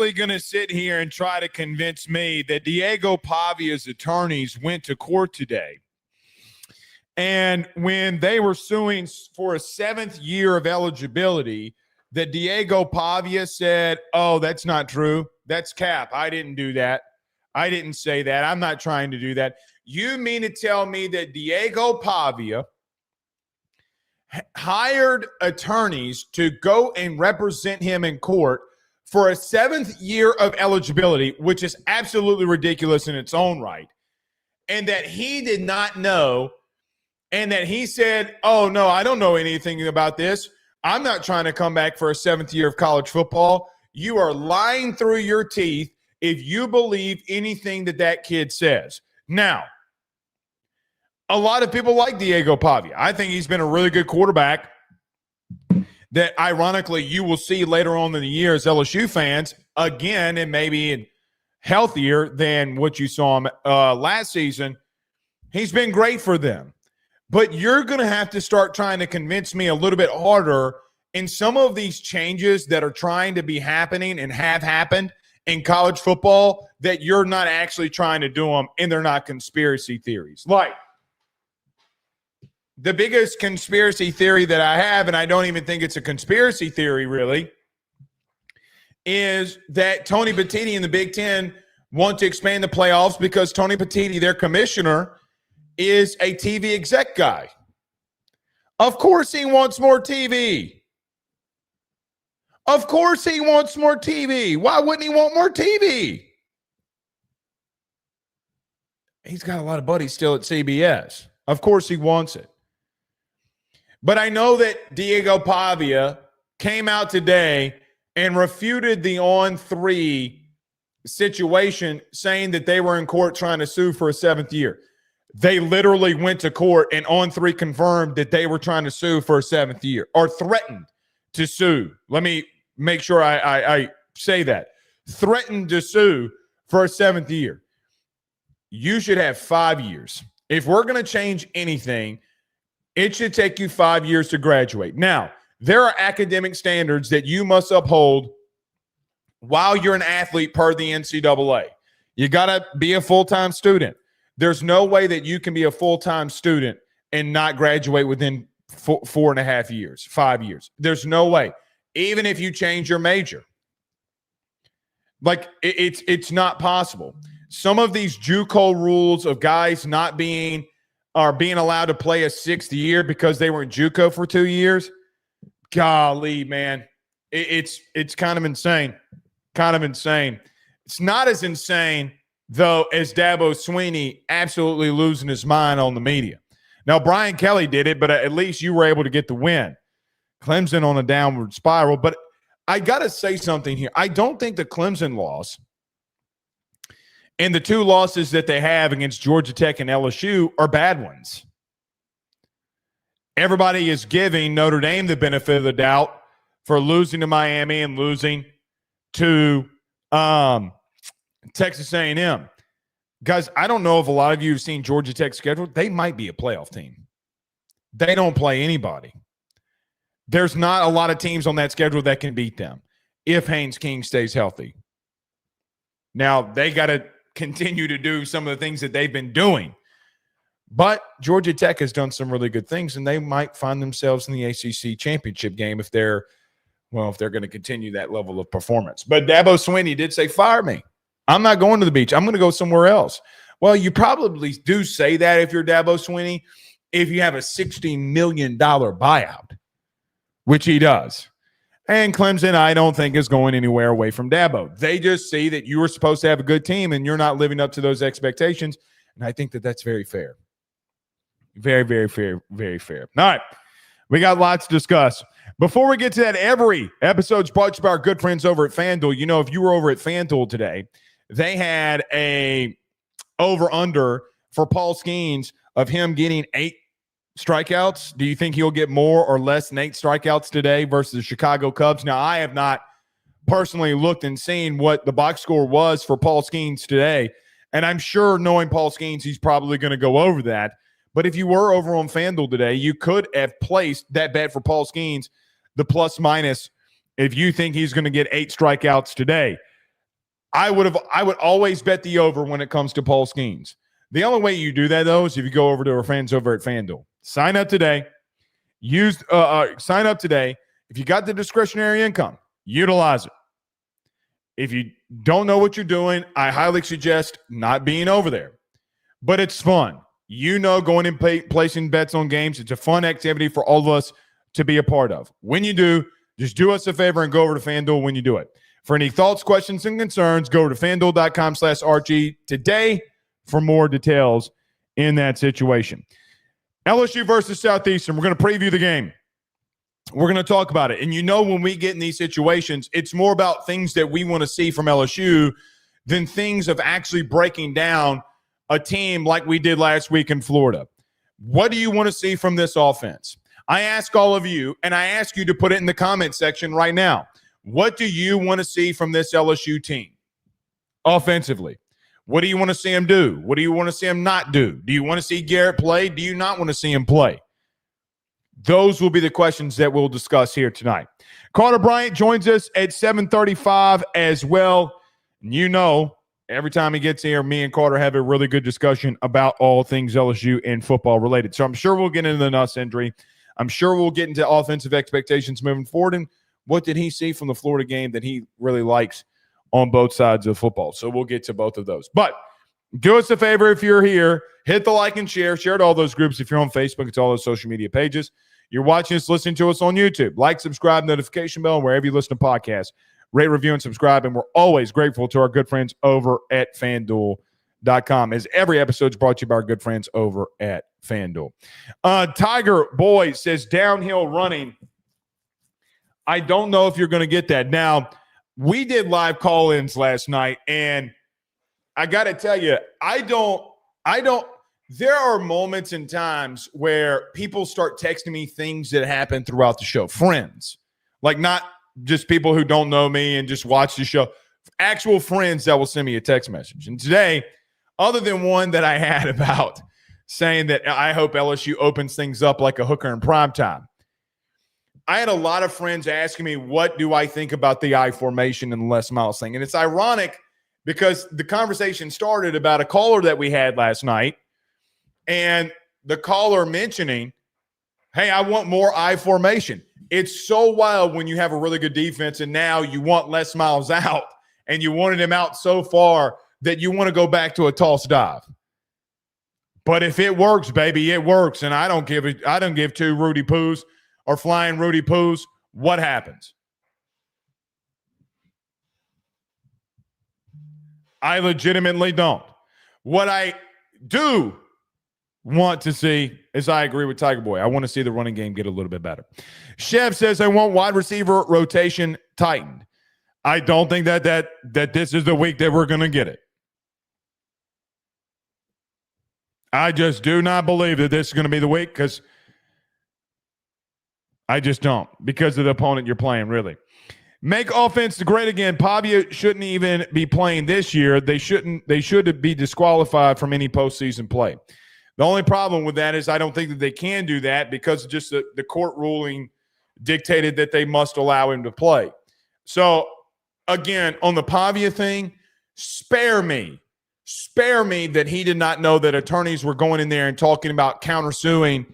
going to sit here and try to convince me that Diego Pavia's attorneys went to court today. And when they were suing for a 7th year of eligibility, that Diego Pavia said, oh, that's not true. That's cap. I didn't do that. I didn't say that. I'm not trying to do that. You mean to tell me that Diego Pavia hired attorneys to go and represent him in court for a 7th year of eligibility, which is absolutely ridiculous in its own right, and that he did not know, and that he said, oh, no, I don't know anything about this. I'm not trying to come back for a 7th year of college football. You are lying through your teeth if you believe anything that kid says. Now, a lot of people like Diego Pavia. I think he's been a really good quarterback that, ironically, you will see later on in the year as LSU fans again, and maybe healthier than what you saw him last season. He's been great for them. But you're going to have to start trying to convince me a little bit harder in some of these changes that are trying to be happening and have happened in college football that you're not actually trying to do them, and they're not conspiracy theories. Like, the biggest conspiracy theory that I have, and I don't even think it's a conspiracy theory really, is that Tony Petitti and the Big Ten want to expand the playoffs because Tony Petitti, their commissioner, is a TV exec guy. Of course he wants more TV. Of course he wants more TV. Why wouldn't he want more TV? He's got a lot of buddies still at CBS. Of course he wants it. But I know that Diego Pavia came out today and refuted the on-3 situation, saying that they were in court trying to sue for a 7th year. They literally went to court and on-3 confirmed that they were trying to sue for a 7th year, or threatened to sue. Let me make sure I say that. Threatened to sue for a 7th year. You should have 5 years. If we're going to change anything, it should take you 5 years to graduate. Now, there are academic standards that you must uphold while you're an athlete per the NCAA. You got to be a full-time student. There's no way that you can be a full-time student and not graduate within 4.5 years, 5 years. There's no way. Even if you change your major. Like, it's not possible. Some of these JUCO rules of guys not being allowed to play a 6th year because they were in JUCO for 2 years. Golly, man. It's kind of insane. Kind of insane. It's not as insane, though, as Dabo Swinney absolutely losing his mind on the media. Now, Brian Kelly did it, but at least you were able to get the win. Clemson on a downward spiral. But I got to say something here. I don't think the Clemson loss and the 2 losses that they have against Georgia Tech and LSU are bad ones. Everybody is giving Notre Dame the benefit of the doubt for losing to Miami and losing to Texas A&M. Guys, I don't know if a lot of you have seen Georgia Tech's schedule. They might be a playoff team. They don't play anybody. There's not a lot of teams on that schedule that can beat them if Haynes King stays healthy. Now, they got to continue to do some of the things that they've been doing. But Georgia Tech has done some really good things, and they might find themselves in the ACC championship game if they're going to continue that level of performance. But Dabo Swinney did say, fire me. I'm not going to the beach. I'm going to go somewhere else. Well, you probably do say that if you're Dabo Swinney, if you have a $60 million buyout, which he does. And Clemson, I don't think, is going anywhere away from Dabo. They just see that you were supposed to have a good team, and you're not living up to those expectations. And I think that that's very fair. Very, very fair. Very fair. All right. We got lots to discuss. Before we get to that, every episode's brought to you by our good friends over at FanDuel. You know, if you were over at FanDuel today, they had a over-under for Paul Skeens of him getting 8 strikeouts. Do you think he'll get more or less than 8 strikeouts today versus the Chicago Cubs? Now, I have not personally looked and seen what the box score was for Paul Skeens today, and I'm sure, knowing Paul Skeens, he's probably going to go over that. But if you were over on FanDuel today, you could have placed that bet for Paul Skeens, the plus-minus, if you think he's going to get 8 strikeouts today. I would always bet the over when it comes to Paul Skeens. The only way you do that, though, is if you go over to our friends over at FanDuel. Sign up today. Sign up today. If you got the discretionary income, utilize it. If you don't know what you're doing, I highly suggest not being over there. But it's fun. Going and placing bets on games. It's a fun activity for all of us to be a part of. When you do, just do us a favor and go over to FanDuel when you do it. For any thoughts, questions, and concerns, go to FanDuel.com/RG today for more details in that situation. LSU versus Southeastern. We're going to preview the game. We're going to talk about it. And when we get in these situations, it's more about things that we want to see from LSU than things of actually breaking down a team like we did last week in Florida. What do you want to see from this offense? I ask all of you, and I ask you to put it in the comment section right now. What do you want to see from this LSU team offensively? What do you want to see him do? What do you want to see him not do? Do you want to see Garrett play? Do you not want to see him play? Those will be the questions that we'll discuss here tonight. Carter Bryant joins us at 7:35 as well. Every time he gets here, me and Carter have a really good discussion about all things LSU and football related. So I'm sure we'll get into the Nuss injury. I'm sure we'll get into offensive expectations moving forward. And what did he see from the Florida game that he really likes on both sides of football? So we'll get to both of those. But do us a favor if you're here. Hit the like and share. Share to all those groups. If you're on Facebook, it's all those social media pages. You're watching us, listening to us on YouTube. Like, subscribe, notification bell, wherever you listen to podcasts. Rate, review, and subscribe. And we're always grateful to our good friends over at FanDuel.com, as every episode is brought to you by our good friends over at FanDuel. Tiger Boy says downhill running. I don't know if you're going to get that. Now, we did live call-ins last night, and I got to tell you, I don't. There are moments and times where people start texting me things that happen throughout the show. Friends, like not just people who don't know me and just watch the show. Actual friends that will send me a text message. And today, other than one that I had about saying that I hope LSU opens things up like a hooker in primetime, I had a lot of friends asking me, what do I think about the I formation and the Les Miles thing? And it's ironic because the conversation started about a caller that we had last night, and the caller mentioning, hey, I want more I formation. It's so wild when you have a really good defense and now you want Les Miles out, and you wanted him out so far that you want to go back to a toss dive. But if it works, baby, it works. And I don't give two Rudy Poos or flying Rudy Poos. What happens? I legitimately don't. What I do want to see is, I agree with Tiger Boy, I want to see the running game get a little bit better. Chev says, I want wide receiver rotation tightened. I don't think that this is the week that we're going to get it. I just do not believe that this is going to be the week, because I just don't, because of the opponent you're playing, really. Make offense great again. Pavia shouldn't even be playing this year. They should be disqualified from any postseason play. The only problem with that is I don't think that they can do that, because just the court ruling dictated that they must allow him to play. So, again, on the Pavia thing, spare me that he did not know that attorneys were going in there and talking about countersuing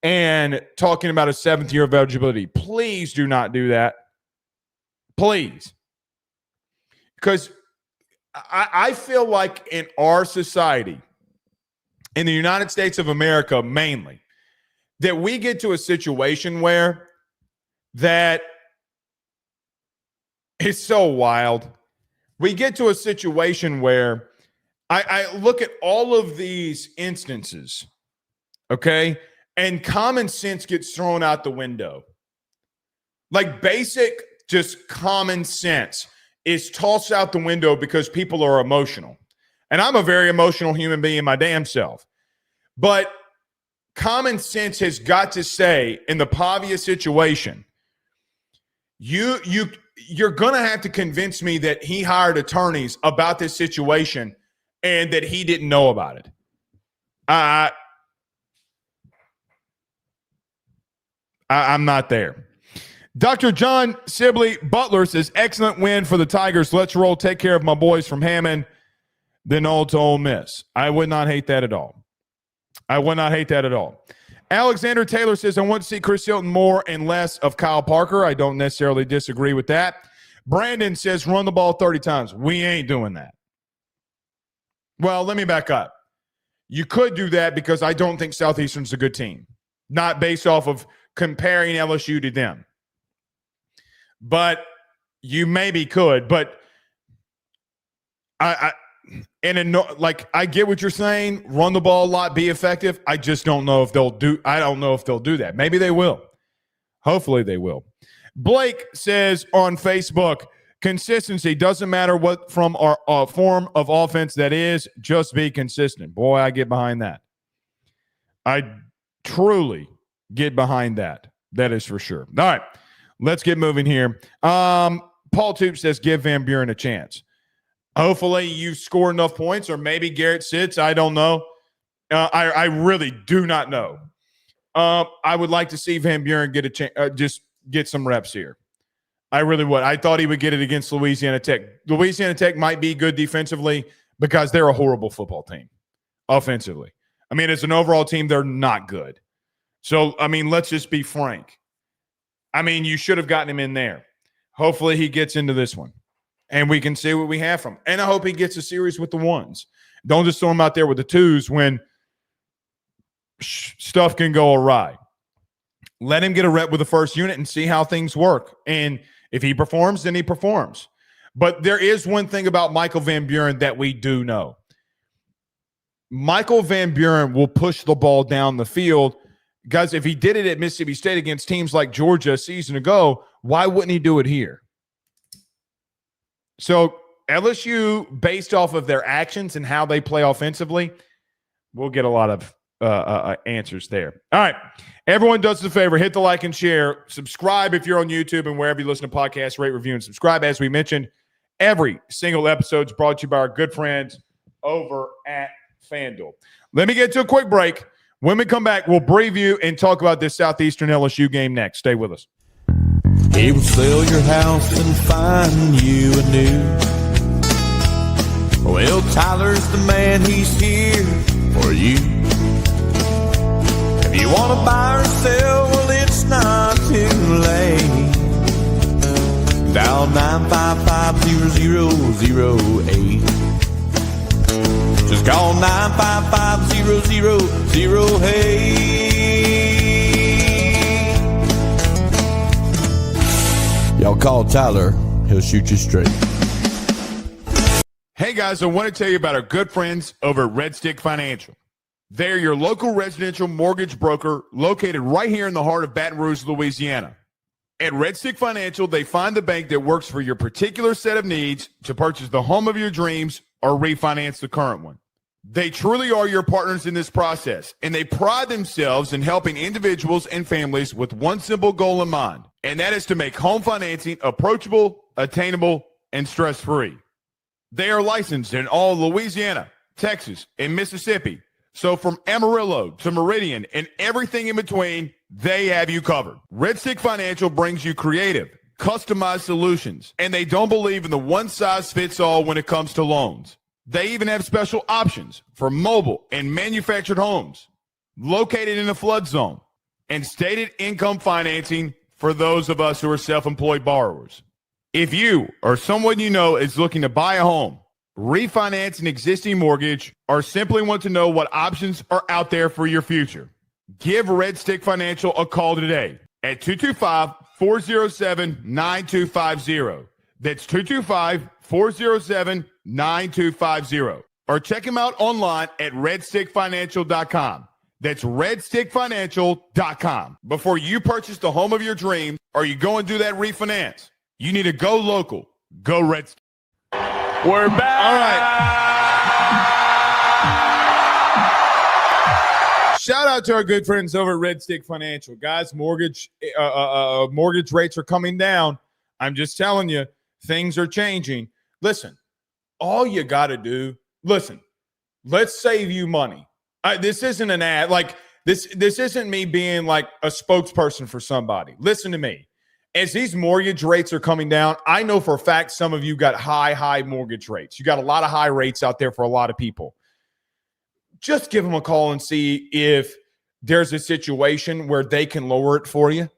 and talking about a 7th year of eligibility. Please do not do that. Please. Because I feel like in our society, in the United States of America mainly, that we get to a situation where that is so wild. We get to a situation where I look at all of these instances, okay, and common sense gets thrown out the window. Like basic, just common sense is tossed out the window because people are emotional. And I'm a very emotional human being my damn self. But common sense has got to say, in the Pavia situation, you're going to have to convince me that he hired attorneys about this situation and that he didn't know about it. I'm not there. Dr. John Sibley Butler says, excellent win for the Tigers. Let's roll. Take care of my boys from Hammond, then all to Ole Miss. I would not hate that at all. Alexander Taylor says, I want to see Chris Hilton more and less of Kyle Parker. I don't necessarily disagree with that. Brandon says, run the ball 30 times. We ain't doing that. Well, let me back up. You could do that because I don't think Southeastern's a good team, not based off of comparing LSU to them. But you maybe could. But I get what you're saying. Run the ball a lot, be effective. I just don't know if they'll do. I don't know if they'll do that. Maybe they will. Hopefully they will. Blake says on Facebook, consistency doesn't matter what from our form of offense that is. Just be consistent. Boy, I get behind that. I truly get behind that. That is for sure. All right, let's get moving here. Paul Toop says, give Van Buren a chance. Hopefully you score enough points, or maybe Garrett sits. I don't know. I really do not know. I would like to see Van Buren get a chance, just get some reps here. I really would. I thought he would get it against Louisiana Tech. Louisiana Tech might be good defensively because they're a horrible football team offensively. I mean, as an overall team, they're not good. So, I mean, let's just be frank. I mean, you should have gotten him in there. Hopefully he gets into this one, and we can see what we have from him. And I hope he gets a series with the ones. Don't just throw him out there with the twos when stuff can go awry. Let him get a rep with the first unit and see how things work. And if he performs, then he performs. But there is one thing about Michael Van Buren that we do know. Michael Van Buren will push the ball down the field. Guys, if he did it at Mississippi State against teams like Georgia a season ago, why wouldn't he do it here? So LSU, based off of their actions and how they play offensively, we'll get a lot of answers there. All right. Everyone does us a favor. Hit the like and share. Subscribe if you're on YouTube and wherever you listen to podcasts. Rate, review, and subscribe. As we mentioned, every single episode is brought to you by our good friends over at FanDuel. Let me get to a quick break. When we come back, we'll preview and talk about this Southeastern LSU game next. Stay with us. He will sell your house and find you a new. Well, Tyler's the man. He's here for you. If you want to buy or sell, well, it's not too late. Dial 955-0008. Just call 955-0008. Y'all call Tyler. He'll shoot you straight. Hey, guys, I want to tell you about our good friends over at Red Stick Financial. They're your local residential mortgage broker located right here in the heart of Baton Rouge, Louisiana. At Red Stick Financial, they find the bank that works for your particular set of needs to purchase the home of your dreams or refinance the current one. They truly are your partners in this process, and they pride themselves in helping individuals and families with one simple goal in mind, and that is to make home financing approachable, attainable, and stress-free. They are licensed in all Louisiana, Texas, and Mississippi. So from Amarillo to Meridian and everything in between, they have you covered. Red Stick Financial brings you creative, customized solutions, and they don't believe in the one-size-fits-all when it comes to loans. They even have special options for mobile and manufactured homes located in a flood zone and stated income financing for those of us who are self-employed borrowers. If you or someone you know is looking to buy a home, refinance an existing mortgage, or simply want to know what options are out there for your future, give Red Stick Financial a call today at 225-407-9250. That's 225-407-9250. Or check them out online at redstickfinancial.com. That's redstickfinancial.com. Before you purchase the home of your dreams or you go and do that refinance, you need to go local. Go Red Stick. We're back. All right. Shout out to our good friends over at Red Stick Financial. Guys, mortgage rates are coming down. I'm just telling you, things are changing. Listen, all you got to do, let's save you money. This isn't an ad. Like, this isn't me being like a spokesperson for somebody. Listen to me. as these mortgage rates are coming down, I know for a fact some of you got high mortgage rates. You got a lot of high rates out there for a lot of people. Just give them a call and see if there's a situation where they can lower it for you.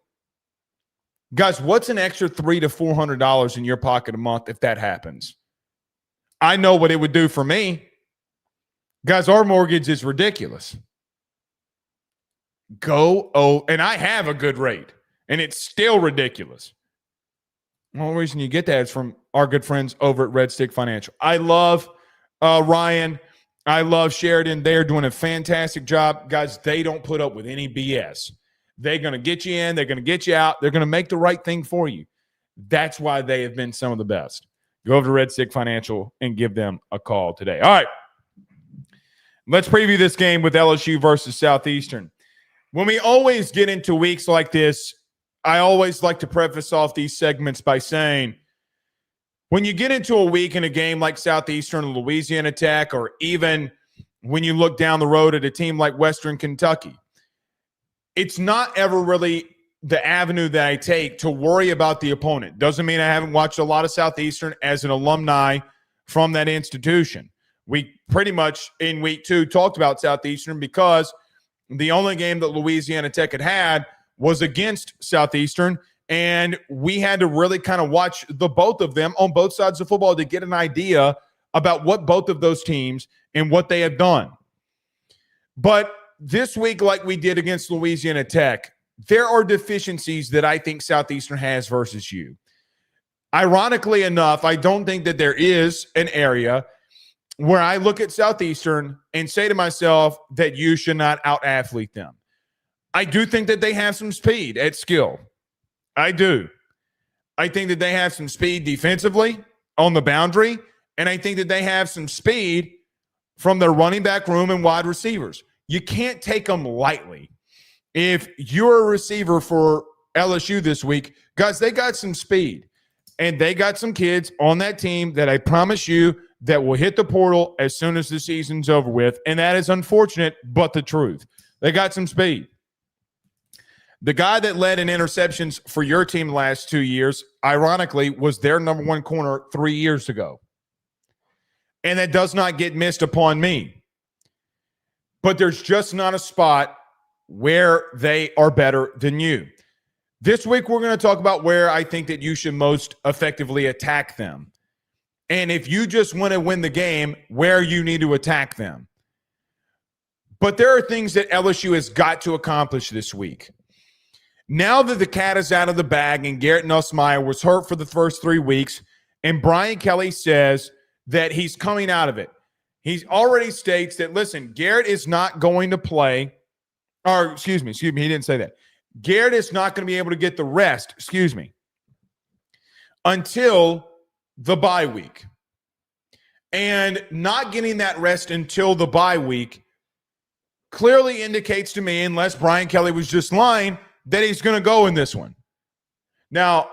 Guys, what's an extra $300 to $400 in your pocket a month if that happens? I know what it would do for me. Guys, our mortgage is ridiculous. And I have a good rate, and it's still ridiculous. The only reason you get that is from our good friends over at Red Stick Financial. I love Ryan. I love Sheridan. They're doing a fantastic job. Guys, they don't put up with any BS. They're going to get you in. They're going to get you out. They're going to make the right thing for you. That's why they have been some of the best. Go over to Red Stick Financial and give them a call today. All right. Let's preview this game with LSU versus Southeastern. When we always get into weeks like this, I always like to preface off these segments by saying, when you get into a week in a game like Southeastern or Louisiana Tech, or even when you look down the road at a team like Western Kentucky, it's not ever really the avenue that I take to worry about the opponent. Doesn't mean I haven't watched a lot of Southeastern as an alumni from that institution. We pretty much in week 2 talked about Southeastern because the only game that Louisiana Tech had was against Southeastern, and we had to really kind of watch the both of them on both sides of football to get an idea about what both of those teams and what they have done. But this week, like we did against Louisiana Tech, there are deficiencies that I think Southeastern has versus you. Ironically enough, I don't think that there is an area where I look at Southeastern and say to myself that you should not out-athlete them. I do think that they have some speed at skill. I do. I think that they have some speed defensively on the boundary, and I think that they have some speed from their running back room and wide receivers. You can't take them lightly. If you're a receiver for LSU this week, guys, they got some speed, and they got some kids on that team that I promise you that will hit the portal as soon as the season's over with, and that is unfortunate, but the truth. They got some speed. The guy that led in interceptions for your team the last 2 years, ironically, was their number 1 corner 3 years ago. And that does not get missed upon me. But there's just not a spot where they are better than you. This week, we're going to talk about where I think that you should most effectively attack them. And if you just want to win the game, where you need to attack them. But there are things that LSU has got to accomplish this week. Now that the cat is out of the bag and Garrett Nussmeier was hurt for the first 3 weeks, and Brian Kelly says that he's coming out of it. He already states that, listen, Garrett is not going to play, or excuse me, he didn't say that. Garrett is not going to be able to get the rest, until the bye week. And not getting that rest until the bye week clearly indicates to me, unless Brian Kelly was just lying, that he's going to go in this one. Now,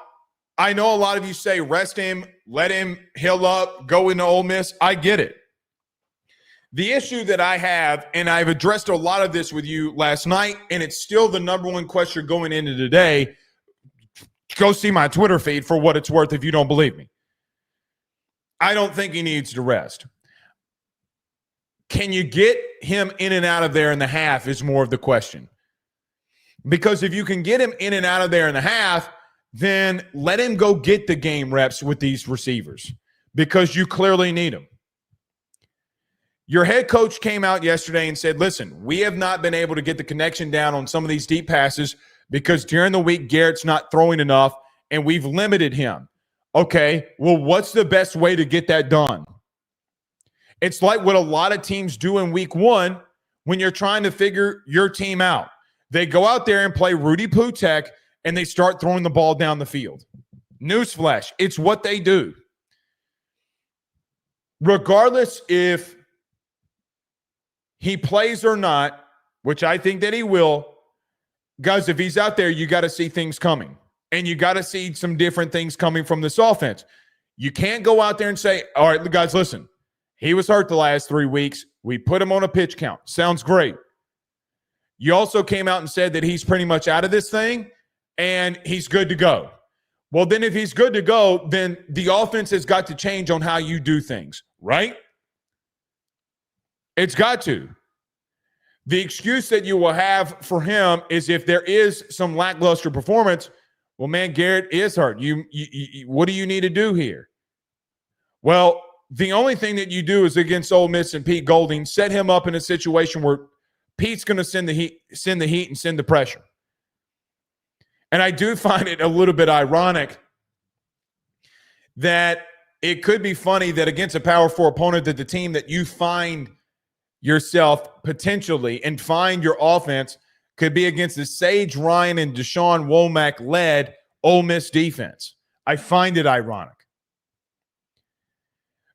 I know a lot of you say rest him, let him heal up, go into Ole Miss. I get it. The issue that I have, and I've addressed a lot of this with you last night, and it's still the number 1 question going into today. Go see my Twitter feed for what it's worth if you don't believe me. I don't think he needs to rest. Can you get him in and out of there in the half is more of the question. Because if you can get him in and out of there in the half, then let him go get the game reps with these receivers because you clearly need them. Your head coach came out yesterday and said, listen, we have not been able to get the connection down on some of these deep passes because during the week Garrett's not throwing enough and we've limited him. Okay, well, what's the best way to get that done? It's like what a lot of teams do in week 1 when you're trying to figure your team out. They go out there and play Rudy Putek, and they start throwing the ball down the field. Newsflash, it's what they do. Regardless if he plays or not, which I think that he will, guys, if he's out there, you got to see things coming. And you got to see some different things coming from this offense. You can't go out there and say, all right, guys, listen, he was hurt the last 3 weeks. We put him on a pitch count. Sounds great. You also came out and said that he's pretty much out of this thing and he's good to go. Well, then if he's good to go, then the offense has got to change on how you do things, right? It's got to. The excuse that you will have for him is if there is some lackluster performance, well, man, Garrett is hurt. You what do you need to do here? Well, the only thing that you do is against Ole Miss and Pete Golding, set him up in a situation where Pete's going to send the heat and send the pressure. And I do find it a little bit ironic that it could be funny that against a Power 4 opponent that the team that you find yourself potentially and find your offense could be against the Sage Ryan and Deshaun Womack-led Ole Miss defense. I find it ironic.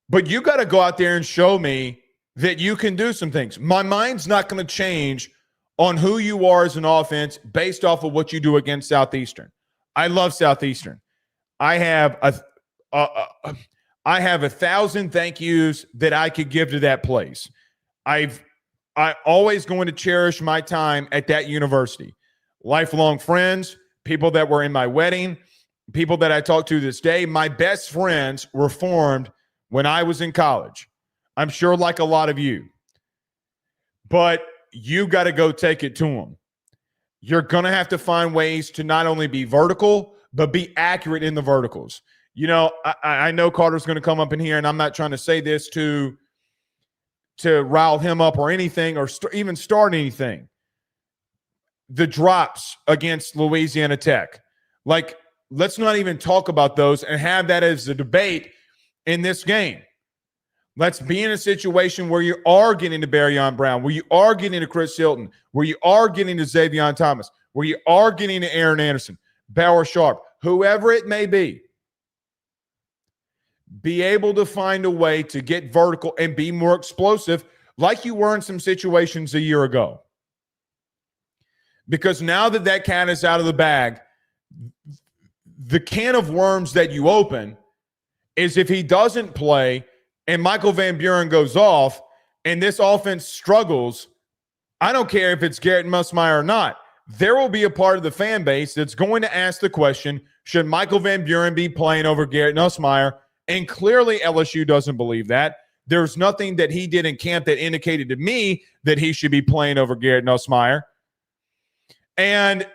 But you got to go out there and show me that you can do some things. My mind's not going to change on who you are as an offense based off of what you do against Southeastern. I love Southeastern. I have 1,000 thank yous that I could give to that place. I'm always going to cherish my time at that university. Lifelong friends, people that were in my wedding, people that I talk to this day. My best friends were formed when I was in college. I'm sure like a lot of you. But you got to go take it to them. You're going to have to find ways to not only be vertical, but be accurate in the verticals. You know, I know Carter's going to come up in here, and I'm not trying to say this to rile him up or anything or even start anything. The drops against Louisiana Tech. Like, let's not even talk about those and have that as a debate in this game. Let's be in a situation where you are getting to Barion Brown, where you are getting to Chris Hilton, where you are getting to Xavion Thomas, where you are getting to Aaron Anderson, Bauer Sharp, whoever it may be. Be able to find a way to get vertical and be more explosive like you were in some situations a year ago. Because now that that cat is out of the bag, the can of worms that you open is if he doesn't play and Michael Van Buren goes off and this offense struggles, I don't care if it's Garrett Nussmeier or not, there will be a part of the fan base that's going to ask the question, should Michael Van Buren be playing over Garrett Nussmeier? And clearly LSU doesn't believe that. There's nothing that he did in camp that indicated to me that he should be playing over Garrett Nussmeier. And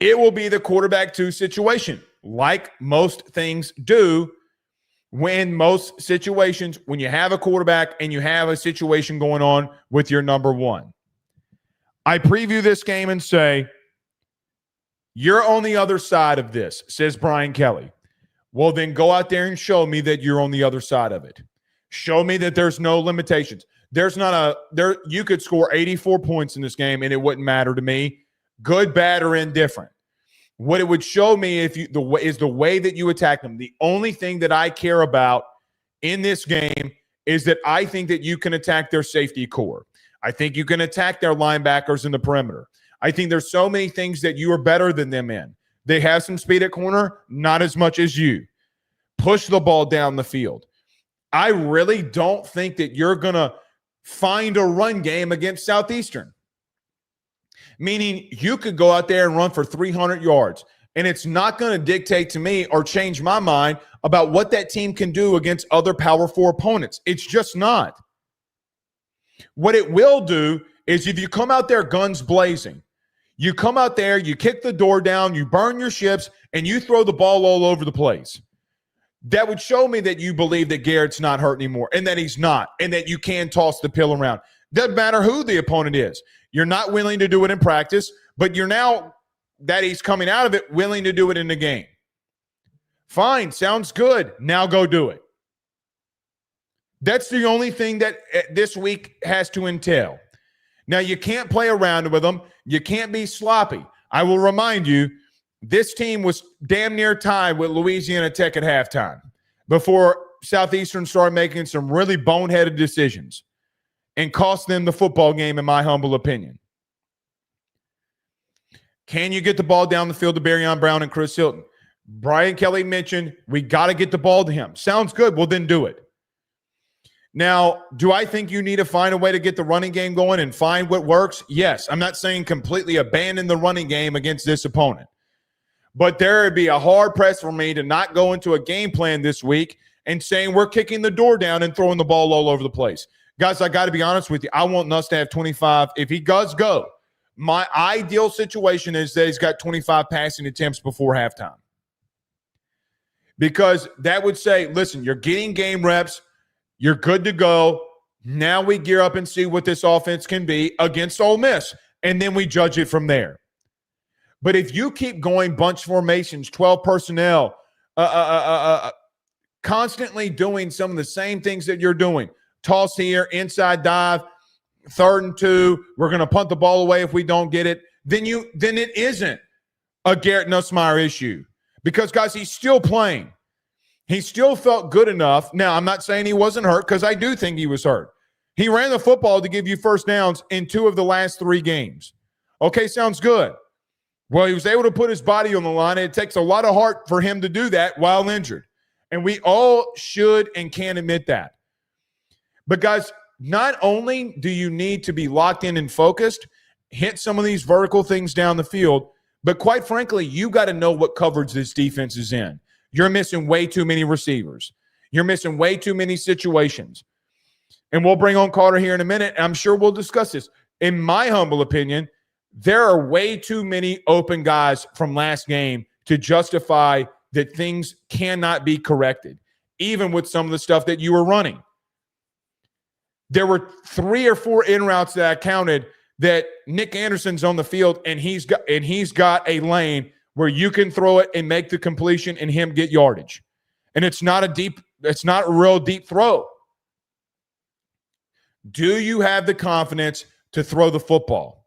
it will be the quarterback 2 situation, like most things do. When most situations, when you have a quarterback and you have a situation going on with your number 1. I preview this game and say, you're on the other side of this, says Brian Kelly. Well, then go out there and show me that you're on the other side of it. Show me that there's no limitations. You could score 84 points in this game and it wouldn't matter to me, good, bad, or indifferent. What it would show me is the way that you attack them. The only thing that I care about in this game is that I think that you can attack their safety core. I think you can attack their linebackers in the perimeter. I think there's so many things that you are better than them in. They have some speed at corner, not as much as you. Push the ball down the field. I really don't think that you're going to find a run game against Southeastern. Meaning you could go out there and run for 300 yards, and it's not going to dictate to me or change my mind about what that team can do against other Power 4 opponents. It's just not. What it will do is if you come out there guns blazing, you come out there, you kick the door down, you burn your ships, and you throw the ball all over the place. That would show me that you believe that Garrett's not hurt anymore and that he's not, and that you can toss the pill around. Doesn't matter who the opponent is. You're not willing to do it in practice, but you're now that he's coming out of it, willing to do it in the game. Fine, sounds good. Now go do it. That's the only thing that this week has to entail. Now, you can't play around with them. You can't be sloppy. I will remind you, this team was damn near tied with Louisiana Tech at halftime before Southeastern started making some really boneheaded decisions and cost them the football game, in my humble opinion. Can you get the ball down the field to Barion Brown and Chris Hilton? Brian Kelly mentioned we got to get the ball to him. Sounds good. Well, then do it. Now, do I think you need to find a way to get the running game going and find what works? Yes. I'm not saying completely abandon the running game against this opponent. But there would be a hard press for me to not go into a game plan this week and saying we're kicking the door down and throwing the ball all over the place. Guys, I got to be honest with you. I want Nuss to have 25. If he does go, my ideal situation is that he's got 25 passing attempts before halftime. Because that would say, listen, you're getting game reps. You're good to go. Now we gear up and see what this offense can be against Ole Miss. And then we judge it from there. But if you keep going bunch formations, 12 personnel, constantly doing some of the same things that you're doing, toss here, inside dive, 3rd and 2, we're going to punt the ball away if we don't get it, then it isn't a Garrett Nussmeier issue. Because, guys, he's still playing. He still felt good enough. Now, I'm not saying he wasn't hurt because I do think he was hurt. He ran the football to give you first downs in 2 of the last 3 games. Okay, sounds good. Well, he was able to put his body on the line, and it takes a lot of heart for him to do that while injured. And we all should and can admit that. But, guys, not only do you need to be locked in and focused, hit some of these vertical things down the field, but quite frankly, you got to know what coverage this defense is in. You're missing way too many receivers. You're missing way too many situations. And we'll bring on Carter here in a minute. I'm sure we'll discuss this. In my humble opinion, there are way too many open guys from last game to justify that things cannot be corrected, even with some of the stuff that you were running. There were 3 or 4 in routes that I counted that Nick Anderson's on the field and he's got a lane where you can throw it and make the completion and him get yardage. And it's not a real deep throw. Do you have the confidence to throw the football?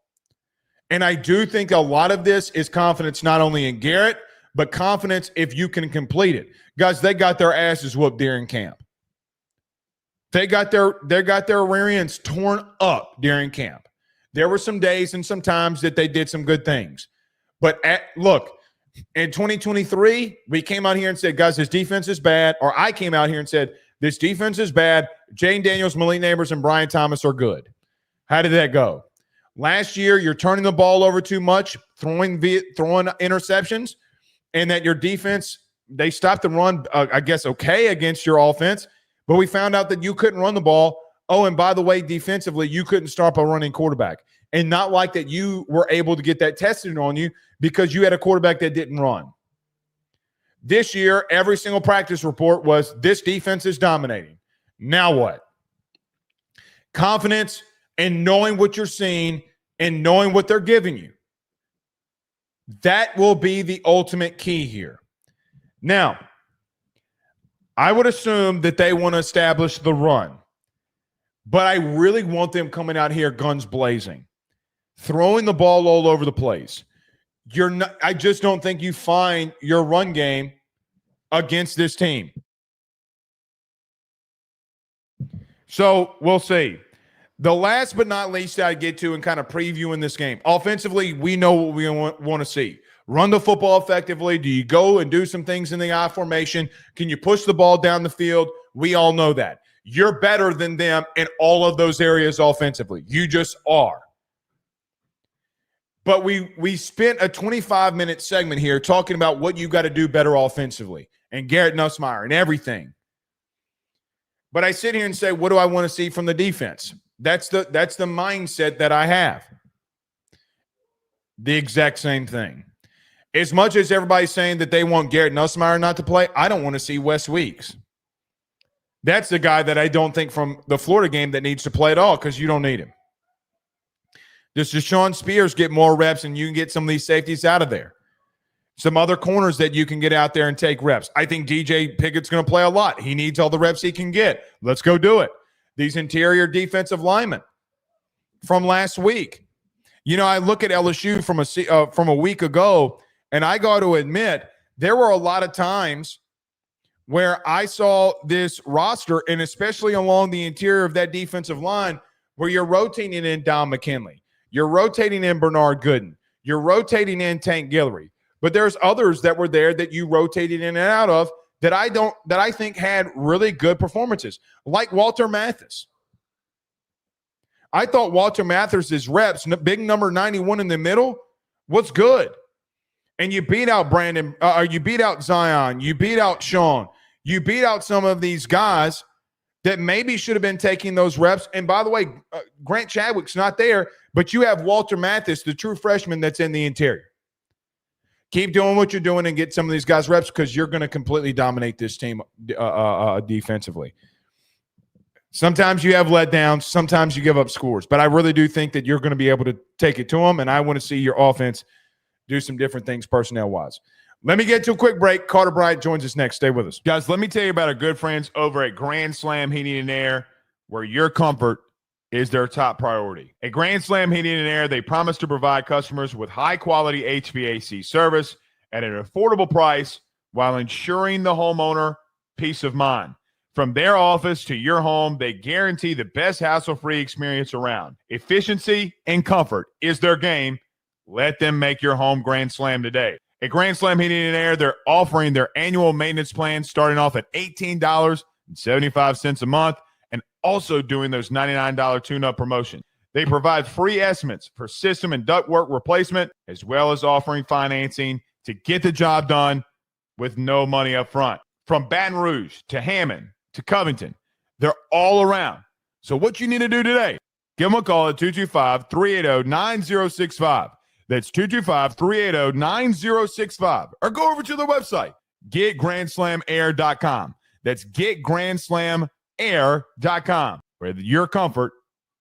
And I do think a lot of this is confidence not only in Garrett, but confidence if you can complete it. Guys, they got their asses whooped during camp. They got their rear ends torn up during camp. There were some days and some times that they did some good things. But look, in 2023, we came out here and said, guys, this defense is bad. Or I came out here and said, this defense is bad. Jane Daniels, Malik Neighbors, and Brian Thomas are good. How did that go? Last year, you're turning the ball over too much, throwing interceptions, and that your defense, they stopped the run, I guess, okay against your offense. But we found out that you couldn't run the ball. Oh, and by the way, defensively, you couldn't stop a running quarterback. And not like that you were able to get that tested on you because you had a quarterback that didn't run. This year, every single practice report was this defense is dominating. Now what? Confidence and knowing what you're seeing and knowing what they're giving you. That will be the ultimate key here. Now, I would assume that they want to establish the run. But I really want them coming out here guns blazing, throwing the ball all over the place. I just don't think you find your run game against this team. So we'll see. The last but not least I get to and kind of previewing this game. Offensively, we know what we want to see. Run the football effectively. Do you go and do some things in the I formation? Can you push the ball down the field? We all know that. You're better than them in all of those areas offensively. You just are. But we spent a 25-minute segment here talking about what you got to do better offensively and Garrett Nussmeier and everything. But I sit here and say, what do I want to see from the defense? That's the mindset that I have. The exact same thing. As much as everybody's saying that they want Garrett Nussmeier not to play, I don't want to see Wes Weeks. That's the guy that I don't think from the Florida game that needs to play at all because you don't need him. Does Deshaun Spears get more reps and you can get some of these safeties out of there? Some other corners that you can get out there and take reps. I think DJ Pickett's going to play a lot. He needs all the reps he can get. Let's go do it. These interior defensive linemen from last week. You know, I look at LSU from a week ago, and I got to admit there were a lot of times where I saw this roster, and especially along the interior of that defensive line, where you're rotating in Don McKinley. You're rotating in Bernard Gooden. You're rotating in Tank Guillory. But there's others that were there that you rotated in and out of that I think had really good performances, like Walter Mathis. I thought Walter Mathis's reps, big number 91 in the middle, was good. and you beat out Brandon, you beat out Zion, you beat out Sean, you beat out some of these guys that maybe should have been taking those reps. And by the way, Grant Chadwick's not there, but you have Walter Mathis, the true freshman that's in the interior. Keep doing what you're doing and get some of these guys reps because you're going to completely dominate this team defensively. Sometimes you have letdowns. Sometimes you give up scores. But I really do think that you're going to be able to take it to them, and I want to see your offense do some different things personnel-wise. Let me get to a quick break. Carter Bryant joins us next. Stay with us. Guys, let me tell you about our good friends over at Grand Slam Heating and Air, where your comfort is their top priority. At Grand Slam Heating and Air, they promise to provide customers with high-quality HVAC service at an affordable price while ensuring the homeowner peace of mind. From their office to your home, they guarantee the best hassle-free experience around. Efficiency and comfort is their game. Let them make your home Grand Slam today. At Grand Slam Heating and Air, they're offering their annual maintenance plan starting off at $18.75 a month and also doing those $99 tune-up promotion. They provide free estimates for system and ductwork replacement as well as offering financing to get the job done with no money up front. From Baton Rouge to Hammond to Covington, they're all around. So what you need to do today, give them a call at 225-380-9065. That's 225-380-9065. Or go over to their website, getgrandslamair.com. That's getgrandslamair.com, where your comfort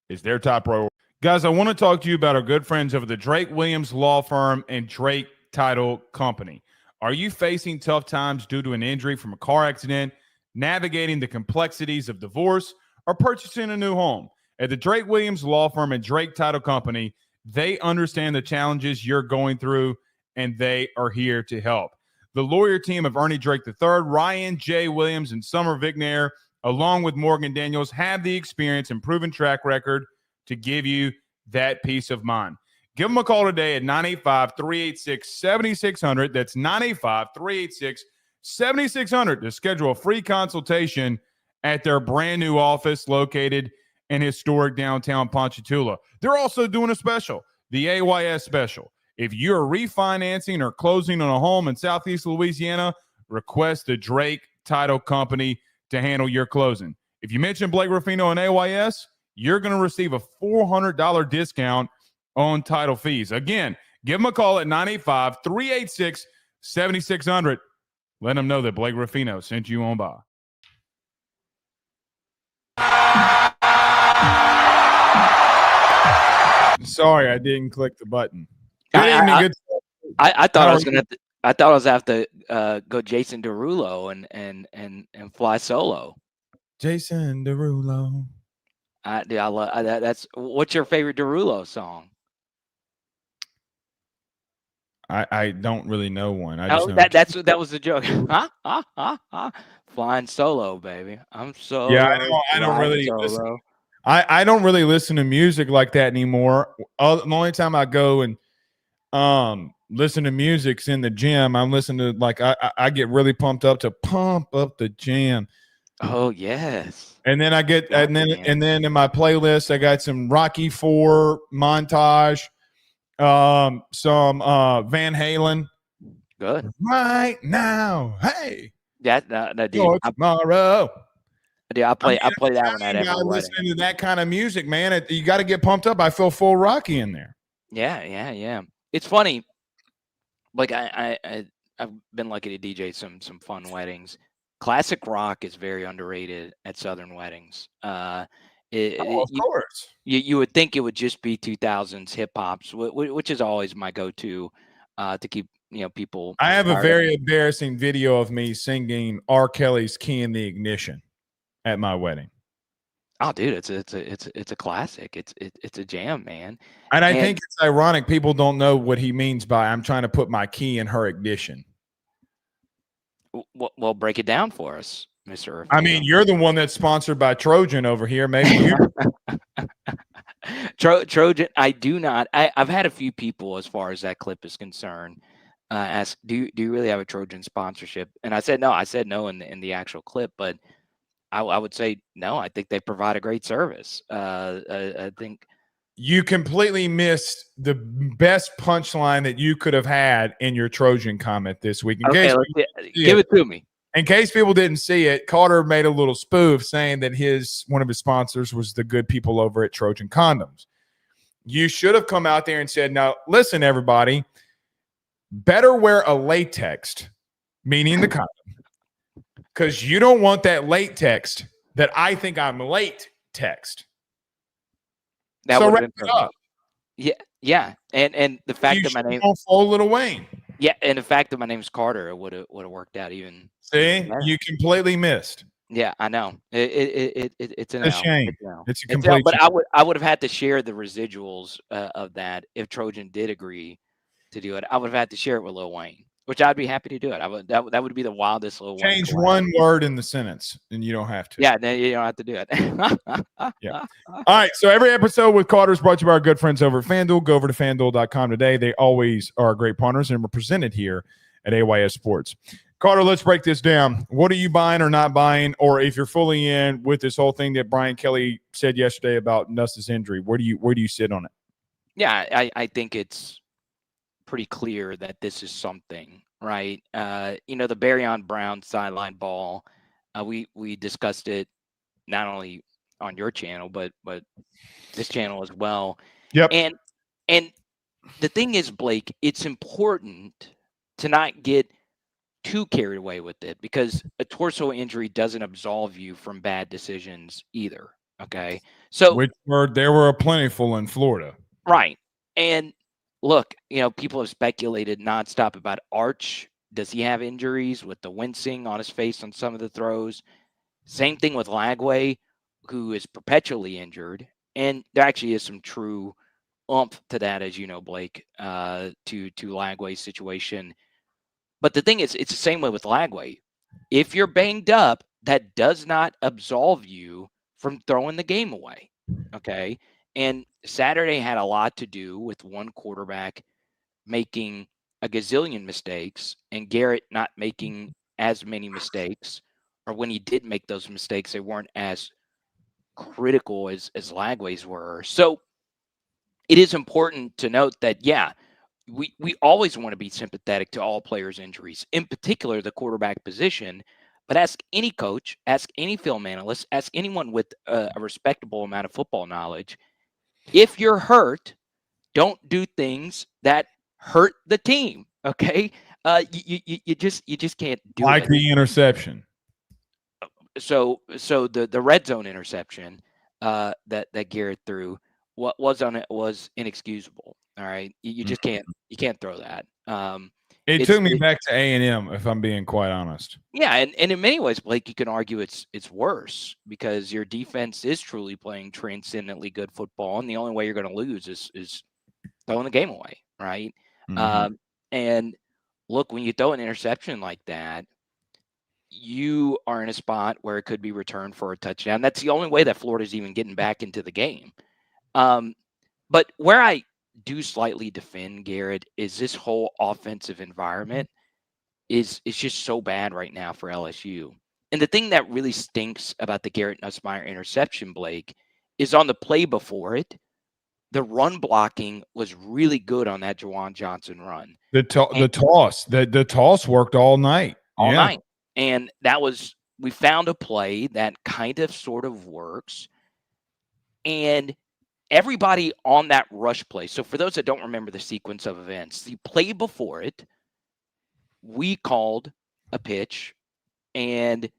is their top priority. Guys, I want to talk to you about our good friends over the Drake Williams Law Firm and Drake Title Company. Are you facing tough times due to an injury from a car accident, navigating the complexities of divorce, or purchasing a new home? At the Drake Williams Law Firm and Drake Title Company, they understand the challenges you're going through, and they are here to help. The lawyer team of Ernie Drake III, Ryan J. Williams, and Summer Vignair, along with Morgan Daniels, have the experience and proven track record to give you that peace of mind. Give them a call today at 985-386-7600. That's 985-386-7600 to schedule a free consultation at their brand new office located in historic downtown Ponchatoula. They're also doing a special, the AYS special. If you're refinancing or closing on a home in Southeast Louisiana, request the Drake Title Company to handle your closing. If you mention Blake Ruffino and AYS, you're going to receive a $400 discount on title fees. Again, give them a call at 985-386-7600. Let them know that Blake Ruffino sent you on by. Sorry, I didn't click the button. Good evening, good. I thought I was gonna. I thought I was have to go Jason Derulo and fly solo. Jason Derulo. I love that. That's what's your favorite Derulo song? I don't really know one. I just know that was the joke. Flying solo, baby. I'm so I don't really listen. I don't really listen to music like that anymore. The only time I go and listen to music's in the gym. I'm listening to I get really pumped up to pump up the jam. Oh yes. And then I get and then in my playlist I got some Rocky IV montage, some Van Halen. Good. Right now, hey. Dude, tomorrow. Dude, I play that one at every wedding. Listening to that kind of music, man. You got to get pumped up. I feel full Rocky in there. Yeah. It's funny. Like I've been lucky to DJ some fun weddings. Classic rock is very underrated at Southern weddings. Of course. You would think it would just be 2000s hip hops, which is always my go-to to keep people. I have a very embarrassing video of me singing R. Kelly's "Key in the Ignition" at my wedding. Oh, dude, it's a classic. It's a jam, man. And I think it's ironic. People don't know what he means by "I'm trying to put my key in her ignition." Well, break it down for us, Mr. I mean, you're the one that's sponsored by Trojan over here. Maybe you. Trojan. I do not. I've had a few people, as far as that clip is concerned, ask, "Do you really have a Trojan sponsorship?" And I said no. I said no in the actual clip, but I would say no. I think they provide a great service. I think you completely missed the best punchline that you could have had in your Trojan comment this week. Okay, give it to me. In case people didn't see it, Carter made a little spoof saying that one of his sponsors was the good people over at Trojan Condoms. You should have come out there and said, now, listen, everybody, better wear a latex, meaning the condom, because you don't want that late text that I think I'm late text. That so would wrap have been it up. Yeah. And the fact that my name full Little Wayne. Yeah, and the fact that my name's Carter, it would have worked out even. See, better. you completely missed. Yeah, I know. It's a shame. It's a But complete shame. I would have had to share the residuals of that if Trojan did agree to do it. I would have had to share it with Lil Wayne, which I'd be happy to do it. That would be the wildest Lil Wayne. Change one word in the sentence, and you don't have to. Yeah, no, you don't have to do it. Yeah. All right. So every episode with Carter is brought to you by our good friends over at FanDuel. Go over to FanDuel.com today. They always are great partners and we're presented here at AYS Sports. Carter, let's break this down. What are you buying or not buying? Or if you're fully in with this whole thing that Brian Kelly said yesterday about Nuss's injury, where do you sit on it? Yeah, I think it's pretty clear that this is something, right? The Barryon Brown sideline ball, we discussed it not only on your channel, but this channel as well. Yep. And the thing is, Blake, it's important to not get too carried away with it because a torso injury doesn't absolve you from bad decisions either. Okay. So there were plentiful in Florida. Right. And look, people have speculated nonstop about Arch. Does he have injuries with the wincing on his face on some of the throws? Same thing with Lagway, who is perpetually injured. And there actually is some true oomph to that, as you know, Blake, to Lagway's situation. But the thing is, it's the same way with Lagway. If you're banged up, that does not absolve you from throwing the game away. Okay. And Saturday had a lot to do with one quarterback making a gazillion mistakes and Garrett not making as many mistakes, or when he did make those mistakes, they weren't as critical as Lagway's were. So it is important to note that, yeah, we always want to be sympathetic to all players' injuries, in particular the quarterback position. But ask any coach, ask any film analyst, ask anyone with a respectable amount of football knowledge. If you're hurt, don't do things that hurt the team. Okay, you just can't do it. Like the interception. So the red zone interception that Garrett threw was inexcusable. All right, you just can't throw that. It took me back to A&M, if I'm being quite honest. Yeah, and in many ways, Blake, you can argue it's worse because your defense is truly playing transcendently good football, and the only way you're going to lose is throwing the game away, right? Mm-hmm. And look, when you throw an interception like that, you are in a spot where it could be returned for a touchdown. That's the only way that Florida's even getting back into the game. But where I do slightly defend Garrett is this whole offensive environment is just so bad right now for LSU. And the thing that really stinks about the Garrett Nussmeier interception, Blake, is on the play before it, the run blocking was really good on that Juwan Johnson run. The toss worked all night. All night. And we found a play that kind of sort of works. And everybody on that rush play. So for those that don't remember the sequence of events, the play before it, we called a pitch and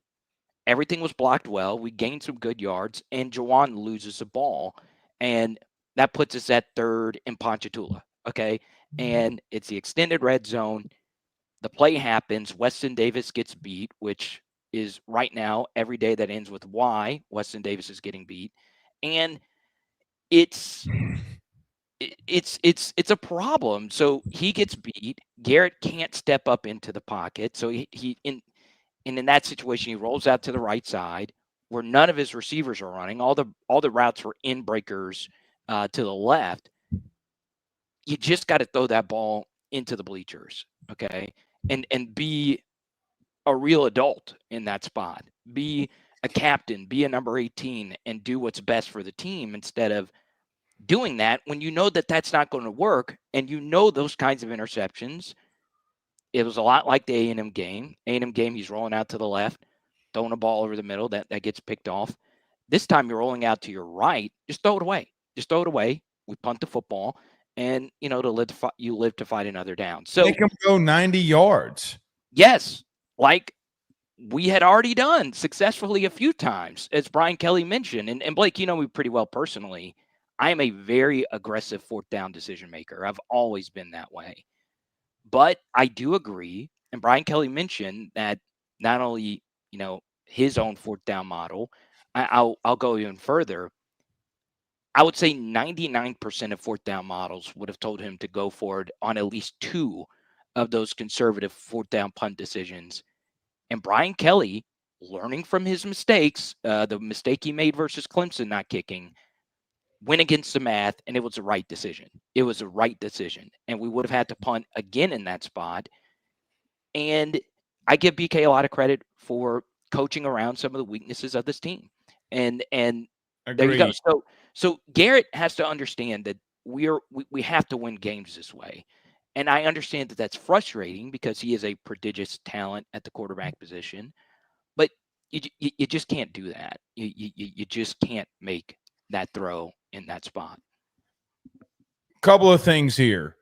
everything was blocked well. We gained some good yards and Juwan loses the ball. And that puts us at third in Ponchatoula. Okay. And it's the extended red zone. The play happens. Weston Davis gets beat, which is right now every day that ends with Y, Weston Davis is getting beat. And it's a problem. So he gets beat. Garrett can't step up into the pocket. So in that situation, he rolls out to the right side where none of his receivers are running. All the routes were in breakers to the left. You just got to throw that ball into the bleachers, okay? And be a real adult in that spot. Be a captain, be a number 18, and do what's best for the team instead of doing that when you know that that's not going to work, and you know those kinds of interceptions. It was a lot like the A&M game. A&M game, he's rolling out to the left, throwing a ball over the middle that gets picked off. This time you're rolling out to your right. Just throw it away. Just throw it away. We punt the football, and you live to fight another down. So Make him go 90 yards. yes, like we had already done successfully a few times, as Brian Kelly mentioned. And Blake, you know me pretty well personally. I am a very aggressive fourth down decision maker. I've always been that way. But I do agree, and Brian Kelly mentioned that not only, his own fourth down model, I'll go even further. I would say 99% of fourth down models would have told him to go forward on at least two of those conservative fourth down punt decisions. And Brian Kelly, learning from his mistakes, the mistake he made versus Clemson not kicking, went against the math, and it was the right decision. It was a right decision, and we would have had to punt again in that spot. And I give BK a lot of credit for coaching around some of the weaknesses of this team. And there you go. So Garrett has to understand that we have to win games this way. And I understand that that's frustrating because he is a prodigious talent at the quarterback position, but you just can't do that. You just can't make that throw in that spot. Couple of things here.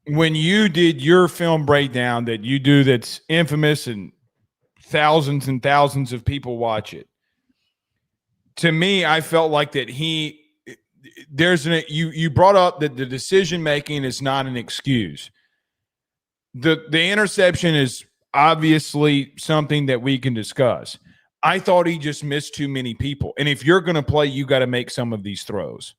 When you did your film breakdown that you do, that's infamous and thousands of people watch it. To me, I felt like that you brought up that the decision making is not an excuse. The interception is obviously something that we can discuss. I thought he just missed too many people. And if you're going to play, you got to make some of these throws.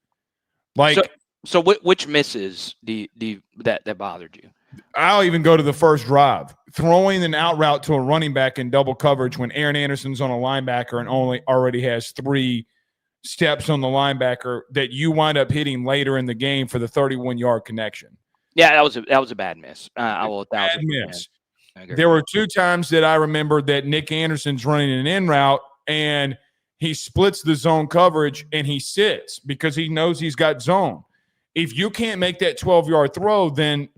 So which misses that bothered you? I'll even go to the first drive. Throwing an out route to a running back in double coverage when Aaron Anderson's on a linebacker and already has 3 steps on the linebacker that you wind up hitting later in the game for the 31-yard connection. Yeah, that was a bad miss. Bad miss. There were 2 times that I remember that Nick Anderson's running an in route and he splits the zone coverage and he sits because he knows he's got zone. If you can't make that 12-yard throw, then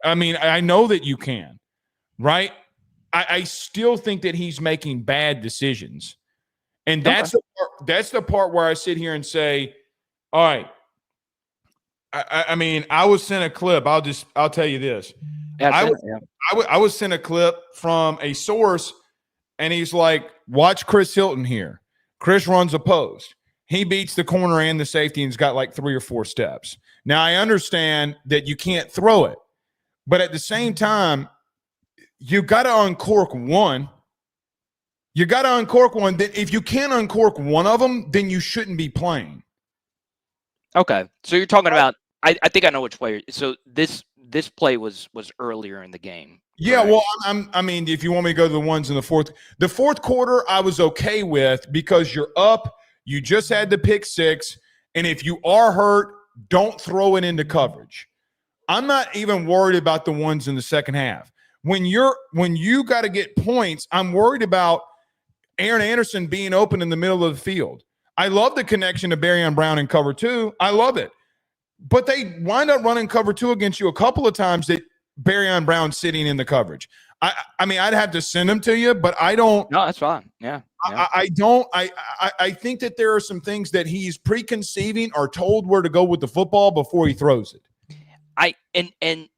I mean, I know that you can, right? I still think that he's making bad decisions. And that's the part where I sit here and say, all right, I mean, I was sent a clip. I'll tell you this. I was sent a clip from a source, and he's like, watch Chris Hilton here. Chris runs a post. He beats the corner and the safety and he's got like 3 or 4 steps. Now, I understand that you can't throw it, but at the same time, you got to uncork one. You got to uncork one. If you can't uncork one of them, then you shouldn't be playing. Okay, so you're talking about. I think I know which player. So this play was earlier in the game. Yeah, well, I mean, if you want me to go to the ones in the fourth quarter, I was okay with because you're up. You just had the pick 6, and if you are hurt, don't throw it into coverage. I'm not even worried about the ones in the second half. When you got to get points, I'm worried about Aaron Anderson being open in the middle of the field. I love the connection to Barion Brown in cover 2. I love it. But they wind up running cover 2 against you a couple of times that Barion Brown's sitting in the coverage. I mean, I'd have to send them to you, but I don't. No, that's fine. Yeah. I don't. I think that there are some things that he's preconceiving or told where to go with the football before he throws it. And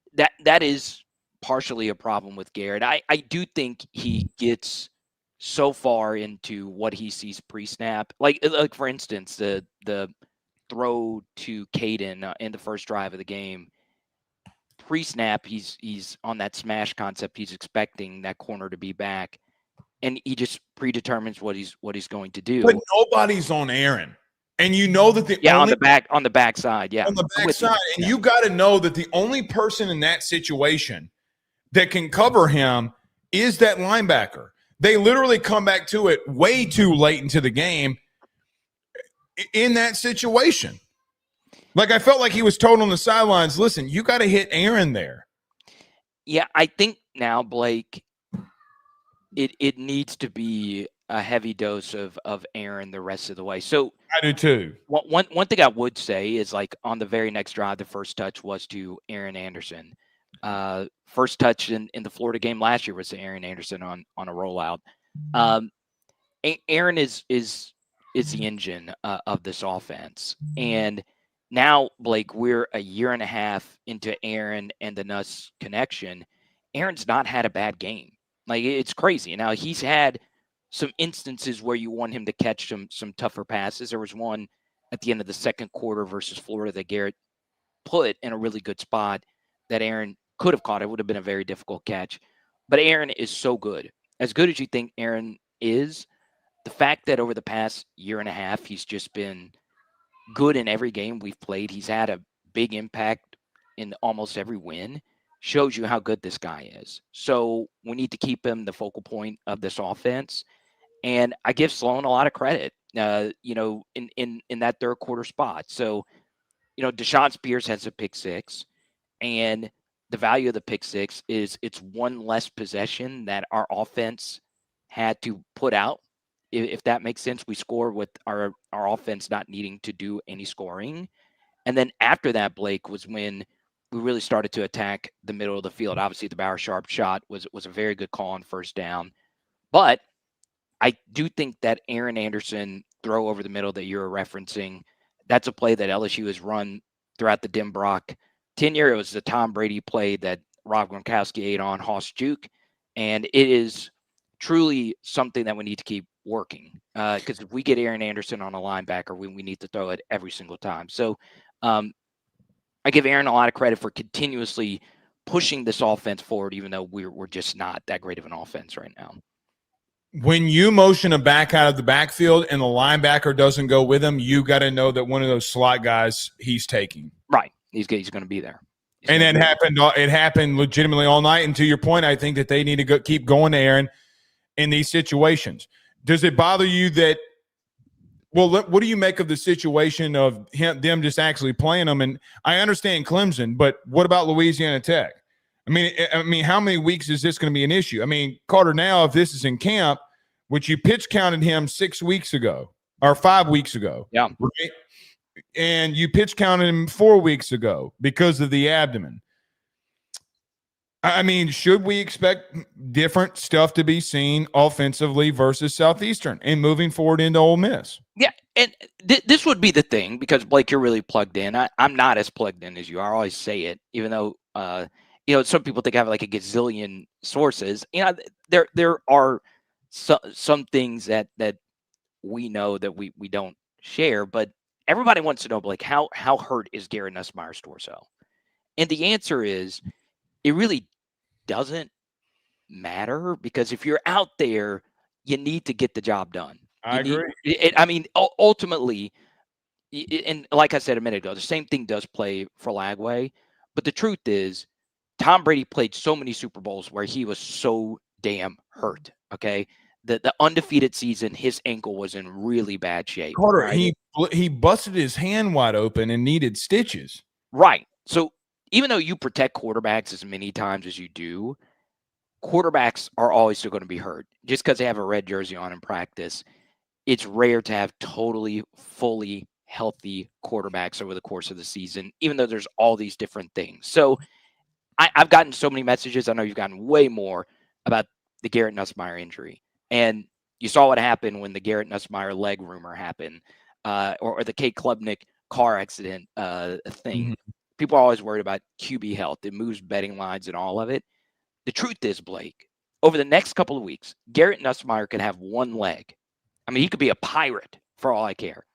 that is partially a problem with Garrett. I do think he gets so far into what he sees pre-snap. Like for instance, the throw to Caden in the first drive of the game. Pre-snap, he's on that smash concept. He's expecting that corner to be back, and he just predetermines what he's going to do. But nobody's on Aaron, and you know that on the back side, on the back side, and you got to know that the only person in that situation that can cover him is that linebacker. They literally come back to it way too late into the game in that situation. Like, I felt like he was told on the sidelines, listen, you got to hit Aaron there. Yeah, I think now, Blake, it needs to be a heavy dose of Aaron the rest of the way. So I do too. one thing I would say is, like, on the very next drive, the first touch was to Aaron Anderson. First touch in the Florida game last year was to Aaron Anderson on a rollout. Aaron is the engine of this offense. And now, Blake, we're a year and a half into Aaron and the Nuss connection. Aaron's not had a bad game. Like, it's crazy. Now, he's had some instances where you want him to catch some tougher passes. There was one at the end of the second quarter versus Florida that Garrett put in a really good spot that Aaron could have caught. It would have been a very difficult catch. But Aaron is so good. As good as you think Aaron is, the fact that over the past year and a half, he's just been good in every game we've played. He's had a big impact in almost every win. Shows you how good this guy is. So we need to keep him the focal point of this offense. And I give Sloan a lot of credit, in that third quarter spot. So, Deshaun Spears has a pick six, and the value of the pick six is it's one less possession that our offense had to put out. If that makes sense, we score with our offense not needing to do any scoring. And then after that, Blake, was when we really started to attack the middle of the field. Obviously, the Bauer Sharp shot was a very good call on first down. But I do think that Aaron Anderson throw over the middle that you're referencing, that's a play that LSU has run throughout the Dim Brock tenure. It was the Tom Brady play that Rob Gronkowski ate on Hoss Juke. And it is truly something that we need to keep working. Because if we get Aaron Anderson on a linebacker, we need to throw it every single time. So I give Aaron a lot of credit for continuously pushing this offense forward, even though we're just not that great of an offense right now. When you motion a back out of the backfield and the linebacker doesn't go with him, you got to know that one of those slot guys he's taking. Right. He's going to be there. And it happened legitimately all night. And to your point, I think that they need to keep going to Aaron in these situations. Does it bother you that, well, what do you make of the situation of them just actually playing them? And I understand Clemson, but what about Louisiana Tech? I mean, how many weeks is this going to be an issue? I mean, Carter, now if this is in camp, which you pitch counted him 6 weeks ago or 5 weeks ago. Yeah. Right? And you pitch counted him 4 weeks ago because of the abdomen. I mean, should we expect different stuff to be seen offensively versus Southeastern and moving forward into Ole Miss? Yeah, and this would be the thing, because, Blake, you're really plugged in. I'm not as plugged in as you are. I always say it, even though some people think I have like a gazillion sources. There are some things that we know that we don't share, but everybody wants to know, Blake, how hurt is Garrett Nussmeier's torso? And the answer is, it really doesn't matter, because if you're out there, you need to get the job done. I agree. Ultimately, and like I said a minute ago, the same thing does play for Lagway. But the truth is, Tom Brady played so many Super Bowls where he was so damn hurt. Okay, the undefeated season, his ankle was in really bad shape. Carter, right? he busted his hand wide open and needed stitches. Right. So even though you protect quarterbacks as many times as you do, quarterbacks are always still going to be hurt. Just because they have a red jersey on in practice, it's rare to have totally, fully healthy quarterbacks over the course of the season, even though there's all these different things. So I've gotten so many messages. I know you've gotten way more about the Garrett Nussmeier injury. And you saw what happened when the Garrett Nussmeier leg rumor happened, or the Kate Klubnik car accident thing. Mm-hmm. People are always worried about QB health. It moves betting lines and all of it. The truth is, Blake, over the next couple of weeks, Garrett Nussmeier could have one leg. I mean, he could be a pirate for all I care.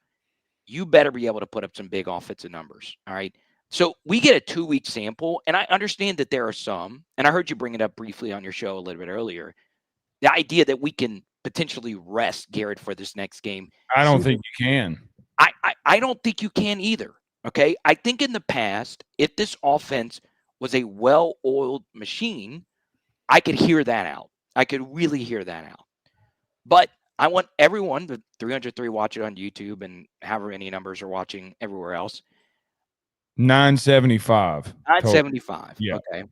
You better be able to put up some big offensive numbers, all right? So we get a 2-week sample, and I understand that there are some, and I heard you bring it up briefly on your show a little bit earlier, the idea that we can potentially rest Garrett for this next game. I don't think you can. I don't think you can either, okay? I think in the past, if this offense was a well-oiled machine, I could hear that out. I could really hear that out. But I want everyone, the 303 watch it on YouTube and however many numbers are watching everywhere else. 975. 975. Yeah. Okay.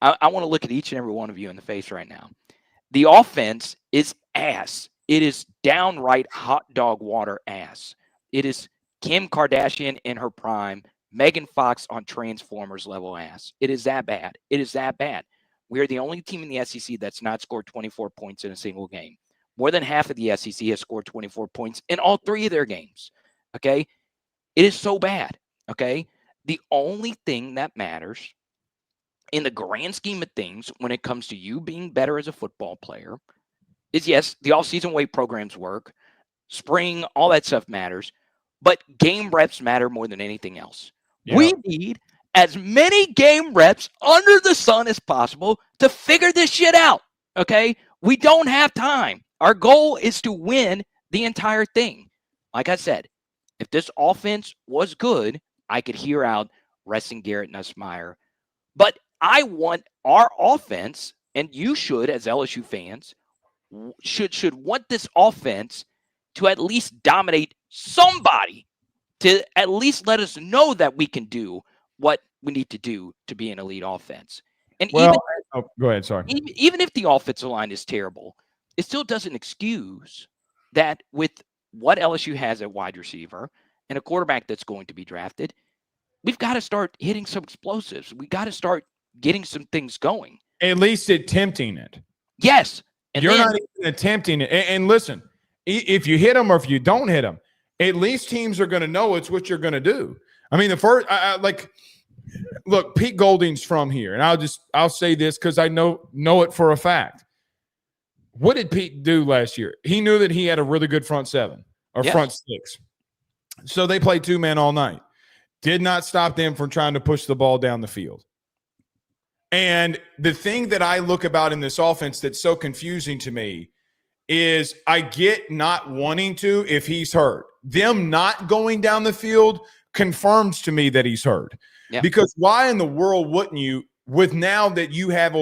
I want to look at each and every one of you in the face right now. The offense is ass It is downright hot dog water ass. It is Kim Kardashian in her prime, Megan Fox on Transformers level ass. It is that bad. It is that bad. We are the only team in the SEC that's not scored 24 points in a single game. More than half of the SEC has scored 24 points in all 3 of their games. Okay? It is so bad. Okay? The only thing that matters in the grand scheme of things when it comes to you being better as a football player is, yes, the all-season weight programs work. Spring, all that stuff matters. But game reps matter more than anything else. Yeah. We need as many game reps under the sun as possible to figure this shit out. Okay? We don't have time. Our goal is to win the entire thing. Like I said, if this offense was good, I could hear out resting Garrett Nussmeier. But I want our offense, and you should, as LSU fans, should want this offense to at least dominate somebody, to at least let us know that we can do what we need to do to be an elite offense. And Well, go ahead. Sorry. even if the offensive line is terrible, it still doesn't excuse that with what LSU has at wide receiver and a quarterback that's going to be drafted, we've got to start hitting some explosives. We got to start getting some things going. At least attempting it. Yes. And You're not even attempting it. And listen, if you hit them or if you don't hit them, at least teams are going to know it's what you're going to do. I mean, the first, look, Pete Golding's from here, and I'll say this because I know it for a fact. What did Pete do last year? He knew that he had a really good front 7 or front 6. So they played 2-man all night. Did not stop them from trying to push the ball down the field. And the thing that I look about in this offense that's so confusing to me is I get not wanting to if he's hurt. Them not going down the field confirms to me that he's hurt. Yeah. Because why in the world wouldn't you, with now that you have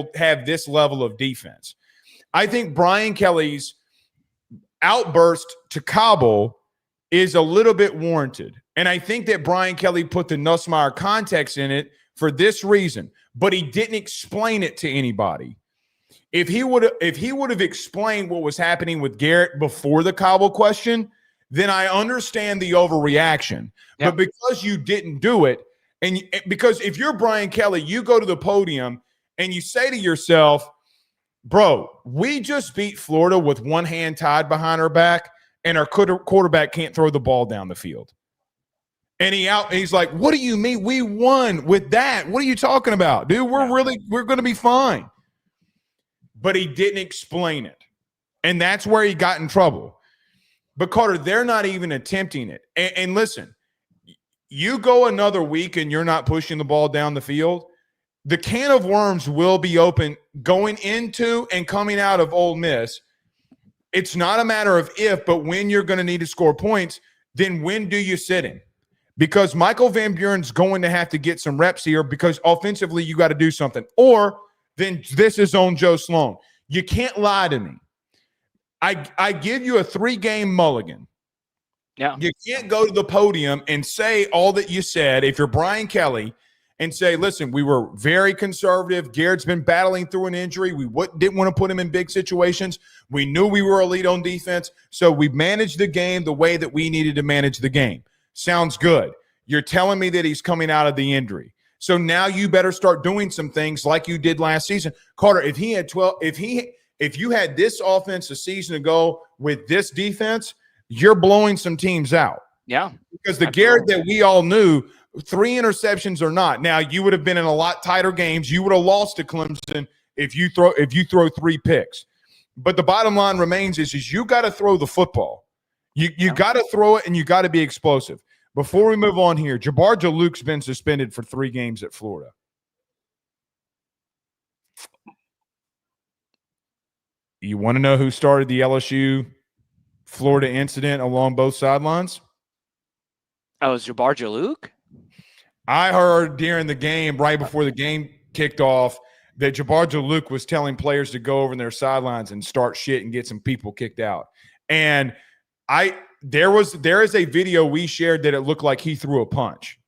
this level of defense? I think Brian Kelly's outburst to Cobble is a little bit warranted. And I think that Brian Kelly put the Nussmeier context in it for this reason, but he didn't explain it to anybody. If he would have explained what was happening with Garrett before the Cobble question, then I understand the overreaction. Yeah. But because you didn't do it, and because if you're Brian Kelly, you go to the podium and you say to yourself, bro, we just beat Florida with one hand tied behind our back, and our quarterback can't throw the ball down the field. And he's like, what do you mean we won with that? What are you talking about? Dude, we're going to be fine. But he didn't explain it. And that's where he got in trouble. But Carter, they're not even attempting it. And listen, you go another week and you're not pushing the ball down the field, the can of worms will be open going into and coming out of Ole Miss. It's not a matter of if, but when you're going to need to score points, then when do you sit him? Because Michael Van Buren's going to have to get some reps here because offensively you got to do something. Or then this is on Joe Sloan. You can't lie to me. I give you a 3-game mulligan. Yeah. You can't go to the podium and say all that you said if you're Brian Kelly and say, listen, we were very conservative. Garrett's been battling through an injury. We didn't want to put him in big situations. We knew we were elite on defense, so we managed the game the way that we needed to manage the game. Sounds good. You're telling me that he's coming out of the injury. So now you better start doing some things like you did last season. Carter, if you had this offense a season ago with this defense, you're blowing some teams out. Yeah. Because the Garrett that we all knew, 3 interceptions or not. Now, you would have been in a lot tighter games. You would have lost to Clemson if you throw 3 picks. But the bottom line remains is you got to throw the football. You got to throw it and you got to be explosive. Before we move on here, Jabbar Jaluk's been suspended for 3 games at Florida. You want to know who started the LSU Florida incident along both sidelines? Oh, is Jabbar Jaluk? I heard during the game, right before the game kicked off, that Jabbar Jaluk was telling players to go over in their sidelines and start shit and get some people kicked out. And there is a video we shared that it looked like he threw a punch.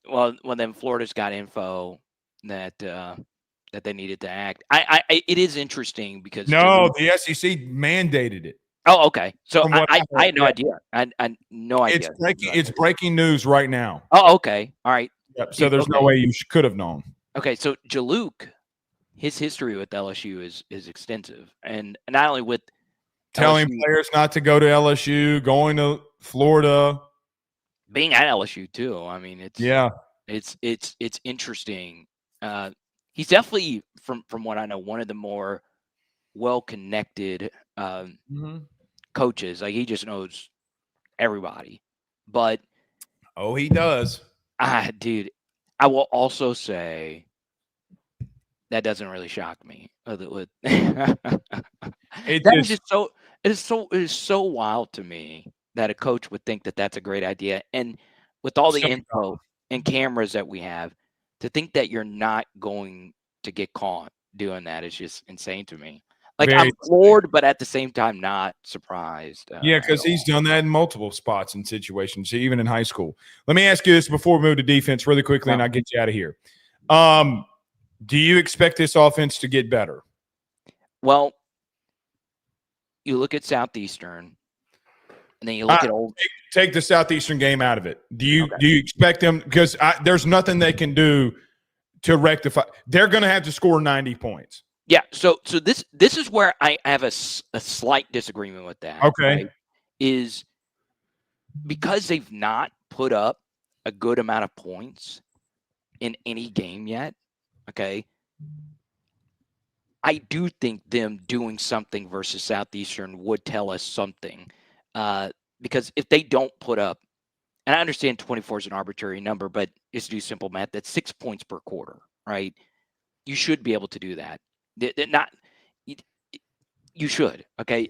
Well, then Florida's got info that that they needed to act. It is interesting because No, the SEC mandated it. Oh, okay. So From what I I had no idea. I no idea. It's breaking news right now. Oh, okay. All right. Yep. So Dude, there's no okay. way you could have known. Okay, so Jaluk, his history with LSU is extensive, and not only with Telling LSU, players not to go to LSU, going to Florida, being at LSU too. I mean, it's interesting. He's definitely from what I know, one of the more well connected coaches. Like he just knows everybody. But he does. Dude, I will also say that doesn't really shock me. It is so wild to me that a coach would think that that's a great idea. And with all the info and cameras that we have, to think that you're not going to get caught doing that is just insane to me. Like I'm floored, but at the same time, not surprised. Yeah, because he's done that in multiple spots and situations, even in high school. Let me ask you this before we move to defense really quickly, and I'll get you out of here. Do you expect this offense to get better? Well, you look at Southeastern, and then you look at take the Southeastern game out of it. Do you expect them? Because there's nothing they can do to rectify. They're going to have to score 90 points. Yeah. So this is where I have a slight disagreement with that. Okay. Right? Is because they've not put up a good amount of points in any game yet. Okay. I do think them doing something versus Southeastern would tell us something. Because if they don't put up, and I understand 24 is an arbitrary number, but just do simple math, that's 6 points per quarter, right? You should be able to do that. You should, okay?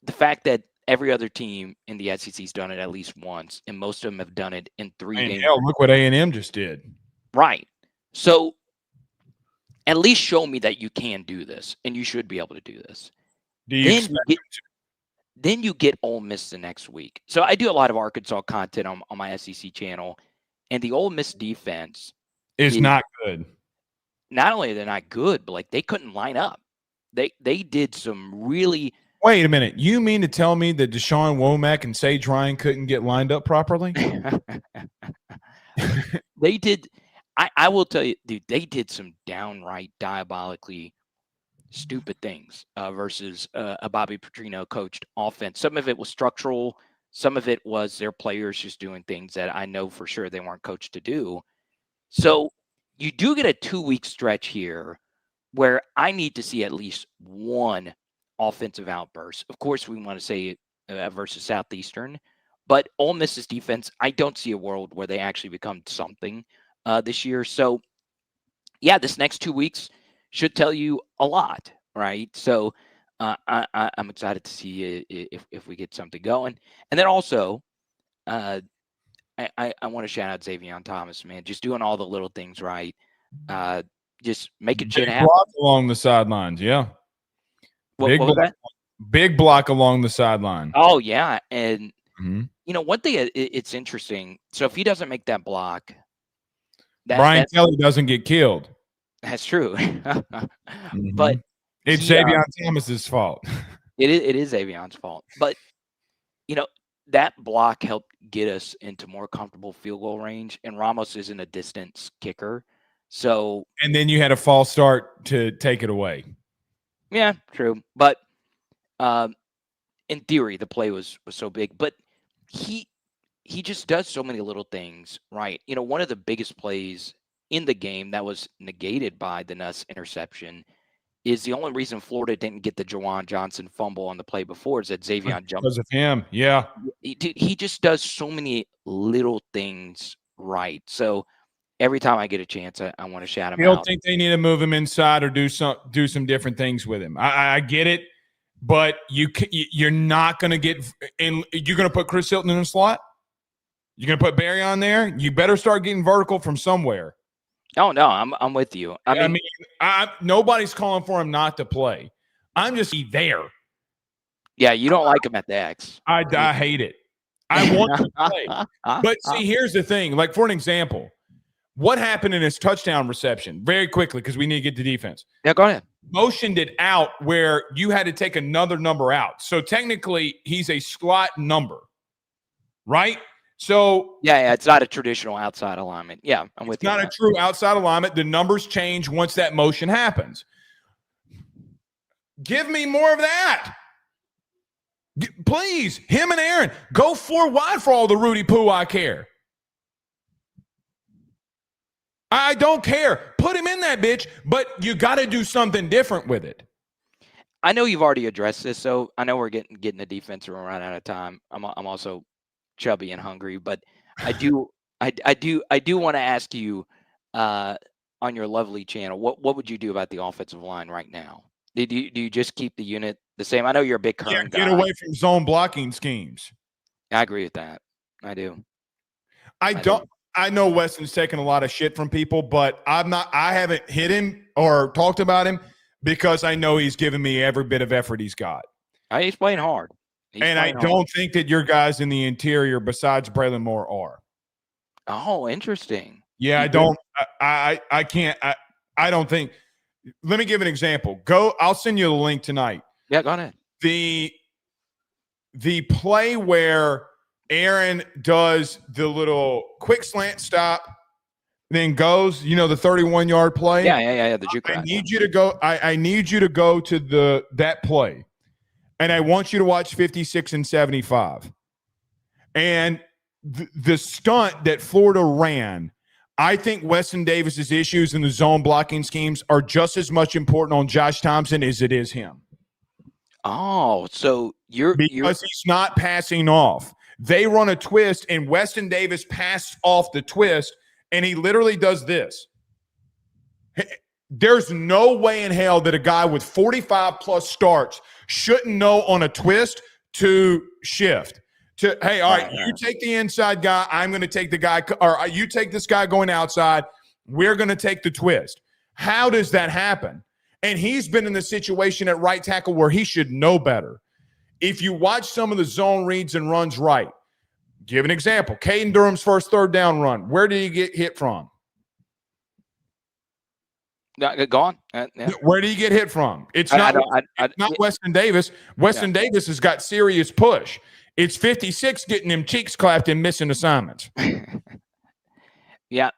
The fact that every other team in the SEC's done it at least once, and most of them have done it in 3 games. Hell, look what A&M just did. Right. So at least show me that you can do this, and you should be able to do this. Do you Then you get Ole Miss the next week. So I do a lot of Arkansas content on my SEC channel, and the Ole Miss defense is not good. Not only are they not good, but like they couldn't line up. They did some really. Wait a minute. You mean to tell me that Deshaun Womack and Sage Ryan couldn't get lined up properly? They did. I will tell you, dude, they did some downright diabolically stupid things versus a Bobby Petrino coached offense. Some of it was structural. Some of it was their players just doing things that I know for sure they weren't coached to do. So you do get a 2-week stretch here where I need to see at least one offensive outburst. Of course, we want to say versus Southeastern, but Ole Miss's defense, I don't see a world where they actually become something this year. So, yeah, this next 2 weeks should tell you a lot, right? So I'm excited to see if we get something going. And then also, I want to shout out Xavier Thomas, man, just doing all the little things right. Just making shit happen. Block along the sidelines, yeah. What was that? Big block along the sideline. Oh, yeah. And, you know, one thing, it's interesting. So if he doesn't make that block, Brian Kelly doesn't get killed. That's true. But it's Xavier Thomas's fault. It is Xavier's fault. But, you know, that block helped get us into more comfortable field goal range, and Ramos isn't a distance kicker. So, and then you had a false start to take it away. Yeah, true. But in theory, the play was so big. But he just does so many little things right. You know, one of the biggest plays in the game that was negated by the Nuss interception is the only reason Florida didn't get the Jawan Johnson fumble on the play before is that Xavier jumped. Because of him, yeah. He just does so many little things right. So every time I get a chance, I want to shout him out. You don't think they need to move him inside or do some different things with him? I get it, but you're not going to get – and you're going to put Chris Hilton in the slot? You're going to put Barry on there? You better start getting vertical from somewhere. Oh, no, I'm with you. I mean nobody's calling for him not to play. I'm just there. Yeah, you don't like him at the X. I hate it. I want him to play. But see, here's the thing. Like, for an example, What happened in his touchdown reception? Very quickly, because we need to get to defense. Yeah, go ahead. Motioned it out where you had to take another number out. So technically, he's a slot number, right? So yeah, it's not a traditional outside alignment. Yeah, I'm with you. It's not a true outside alignment. The numbers change once that motion happens. Give me more of that. Please, him and Aaron, go 4 wide for all the Rudy Poo I care. I don't care. Put him in that bitch, but you got to do something different with it. I know you've already addressed this, so I know we're getting the defense and we're running out of time. I'm also chubby and hungry, but I do want to ask you on your lovely channel, what would you do about the offensive line right now? Do you just keep the unit the same? I know you're a big current guy. Get away from zone blocking schemes. I agree with that. I do. I know Weston's taking a lot of shit from people, but I haven't hit him or talked about him because I know he's giving me every bit of effort he's got. He's playing hard. I don't think that your guys in the interior besides Braylon Moore are. Oh, interesting. Yeah, I don't. I can't. I don't think. Let me give an example. I'll send you the link tonight. Yeah, go ahead. The play where Aaron does the little quick slant stop, then goes, the 31-yard play. Yeah. The juke. I need you to go. I need you to go to that play, and I want you to watch 56 and 75. And the stunt that Florida ran, I think Weston Davis's issues in the zone blocking schemes are just as much important on Josh Thompson as it is him. Oh, so because he's not passing off. They run a twist, and Weston Davis passed off the twist, and he literally does this. There's no way in hell that a guy with 45-plus starts shouldn't know on a twist to shift. Hey, all right, you take the inside guy. I'm going to take the guy – or you take this guy going outside. We're going to take the twist. How does that happen? And he's been in the situation at right tackle where he should know better. If you watch some of the zone reads and runs right, give an example. Caden Durham's first third down run. Where did he get hit from? Gone. Where did he get hit from? It's not Weston Davis. Weston Davis has got serious push. It's 56 getting him cheeks clapped and missing assignments. Yeah.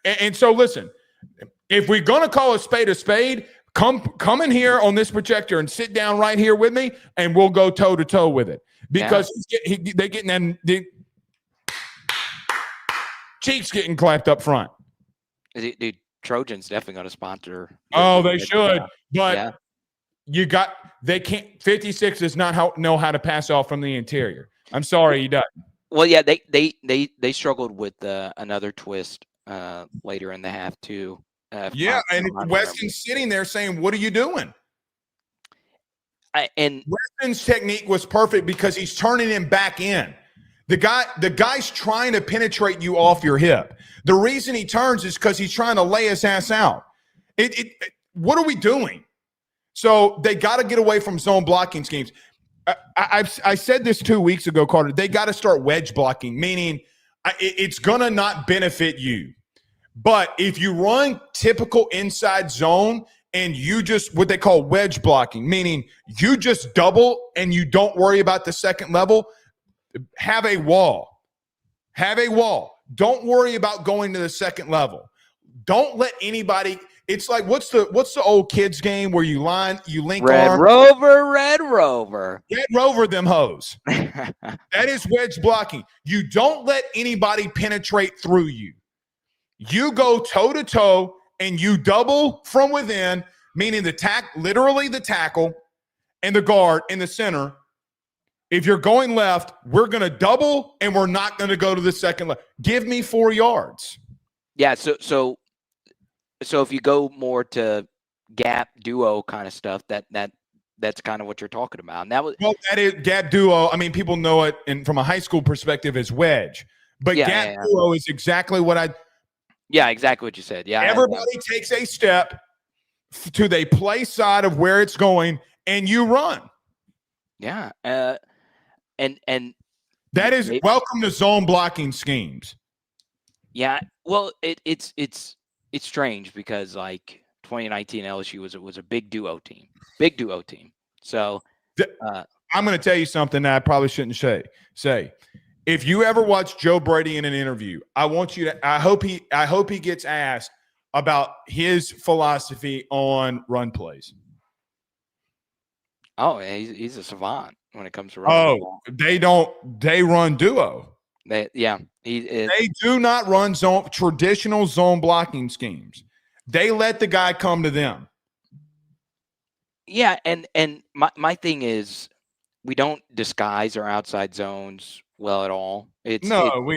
And so listen, if we're going to call a spade, come in here on this projector and sit down right here with me, and we'll go toe to toe with it because they're getting them cheeks getting clapped up front. Dude, Trojan's definitely going to sponsor. Oh, they should, but they can't. 56 does not know how to pass off from the interior. I'm sorry, he doesn't. Well, yeah, they struggled with another twist later in the half too. And Weston's sitting there saying, "What are you doing?" And Weston's technique was perfect because he's turning him back in. The guy's trying to penetrate you off your hip. The reason he turns is because he's trying to lay his ass out. What are we doing? So they got to get away from zone blocking schemes. I said this 2 weeks ago, Carter. They got to start wedge blocking, meaning it's gonna not benefit you. But if you run typical inside zone and you just what they call wedge blocking, meaning you just double and you don't worry about the second level, have a wall. Have a wall. Don't worry about going to the second level. Don't let anybody – it's like what's the old kids game where you link arms? Red Rover. Red Rover them hoes. That is wedge blocking. You don't let anybody penetrate through you. You go toe-to-toe and you double from within, meaning literally the tackle and the guard in the center. If you're going left, we're going to double and we're not going to go to the second left. Give me 4 yards. Yeah, so if you go more to gap duo kind of stuff, that's kind of what you're talking about. And that is gap duo. I mean, people know it from a high school perspective as wedge. But gap duo is exactly what Yeah, exactly what you said. Yeah. Everybody takes a step to the play side of where it's going, and you run. Yeah. And that is welcome to zone blocking schemes. Yeah. Well, it's strange because like 2019 LSU was a big duo team, So I'm going to tell you something that I probably shouldn't say. If you ever watch Joe Brady in an interview, I want you to. I hope he gets asked about his philosophy on run plays. oh, he's a savant when it comes to running the ball. They run duo. He They do not run traditional zone blocking schemes. They let the guy come to them. Yeah, and my thing is we don't disguise our outside zones well at all. We